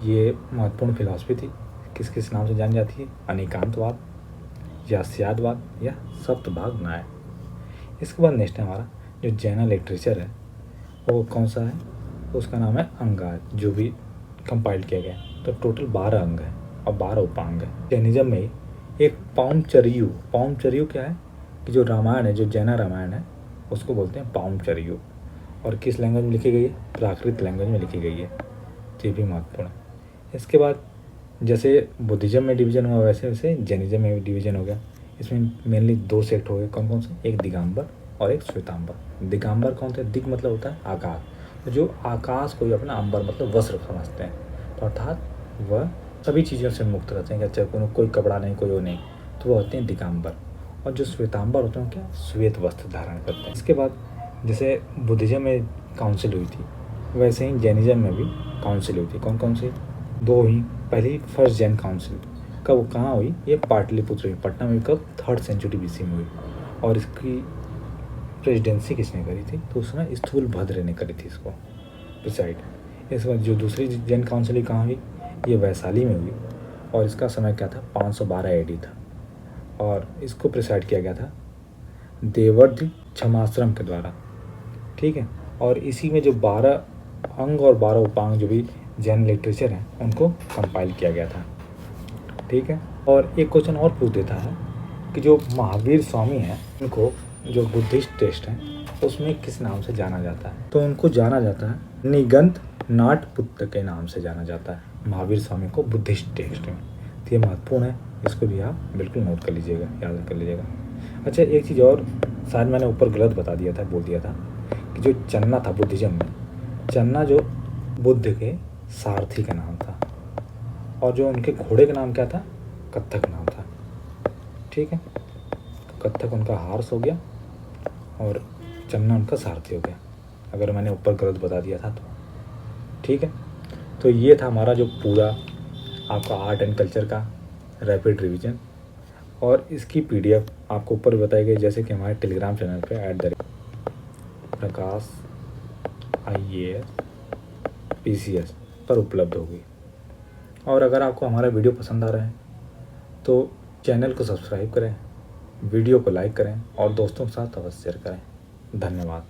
ये महत्वपूर्ण फिलॉसफी थी। किस किस नाम से जानी जाती है? अनेकांतवाद या स्यादवाद या सप्तभाग न्याय। इसके बाद नेक्स्ट है हमारा जो जैन लिटरेचर है, वो कौन सा है? उसका नाम है अंगार, जो भी कंपाइल किया गया। तो टोटल 12 अंग है और 12 उपांग है। जैनिज्म में एक पाउमचर्यु क्या है कि जो रामायण है, जो जैन रामायण है, उसको बोलते हैं पाउमचर्यु। और किस लैंग्वेज में लिखी गई है? प्राकृत लैंग्वेज में लिखी गई है। तो ये भी महत्वपूर्ण है। इसके बाद जैसे बुद्धिज्म में डिवीजन हुआ, वैसे वैसे जैनिज्म में भी डिवीजन हो गया। इसमें मेनली 2 सेक्ट हो गए। कौन कौन से? एक दिगंबर और एक श्वेतांबर। दिगंबर कौन थे? दिग मतलब होता है आकाश, तो जो आकाश को अपना अंबर मतलब वस्त्र समझते हैं, तो अर्थात वह सभी चीज़ों से मुक्त रहते हैं। अच्छा, कोई कपड़ा नहीं, कोई वो नहीं, तो वो होते हैं दिगंबर। और जो श्वेतांबर होते हैं क्या? श्वेत वस्त्र धारण करते हैं। इसके बाद जैसे बुद्धिज्म में काउंसिल हुई थी, वैसे ही जैनिज्म में भी काउंसिल हुई थी। कौन कौन सी? 2 ही। पहली फर्स्ट जैन काउंसिल कब कहाँ हुई? ये पाटलिपुत्र हुई, पटना में। कब? 3rd सेंचुरी BC में हुई। और इसकी प्रेसिडेंसी किसने करी थी? तो उसने स्थूलभद्र ने करी थी इसको प्रिसाइड। इस बाद जो दूसरी जैन काउंसिल कहाँ हुई? ये वैशाली में हुई। और इसका समय क्या था? 512 AD था। और इसको प्रिसाइड किया गया था देवर्धि छमाश्रम के द्वारा। ठीक है। और इसी में जो 12 अंग और 12 उपांग जो भी जैन लिटरेचर हैं, उनको कंपाइल किया गया था। ठीक है। और एक क्वेश्चन और पूछ देता है कि जो महावीर स्वामी हैं, उनको जो बुद्धिस्ट टेक्स्ट हैं उसमें किस नाम से जाना जाता है? तो उनको जाना जाता है निगंत नाटपुत्र के नाम से जाना जाता है महावीर स्वामी को बुद्धिस्ट टेक्स्ट में। तो ये महत्वपूर्ण है, इसको भी आप बिल्कुल नोट कर लीजिएगा, याद कर लीजिएगा। अच्छा, एक चीज़ और शायद मैंने ऊपर गलत बोल दिया था कि जो चन्ना था बुद्धिज्म में, चन्ना जो बुद्ध के सारथी का नाम था, और जो उनके घोड़े का नाम क्या था? कत्थक नाम था। ठीक है, तो कत्थक उनका हार्स हो गया और चन्ना उनका सारथी हो गया, अगर मैंने ऊपर गलत बता दिया था तो। ठीक है, तो ये था हमारा जो पूरा आपका आर्ट एंड कल्चर का रैपिड रिवीजन। और इसकी PDF आपको ऊपर बताई गई, जैसे कि हमारे टेलीग्राम चैनल पे @प्रकाश IAS PCS पर उपलब्ध होगी। और अगर आपको हमारा वीडियो पसंद आ रहा है तो चैनल को सब्सक्राइब करें, वीडियो को लाइक करें और दोस्तों के साथ अवश्य शेयर करें। धन्यवाद।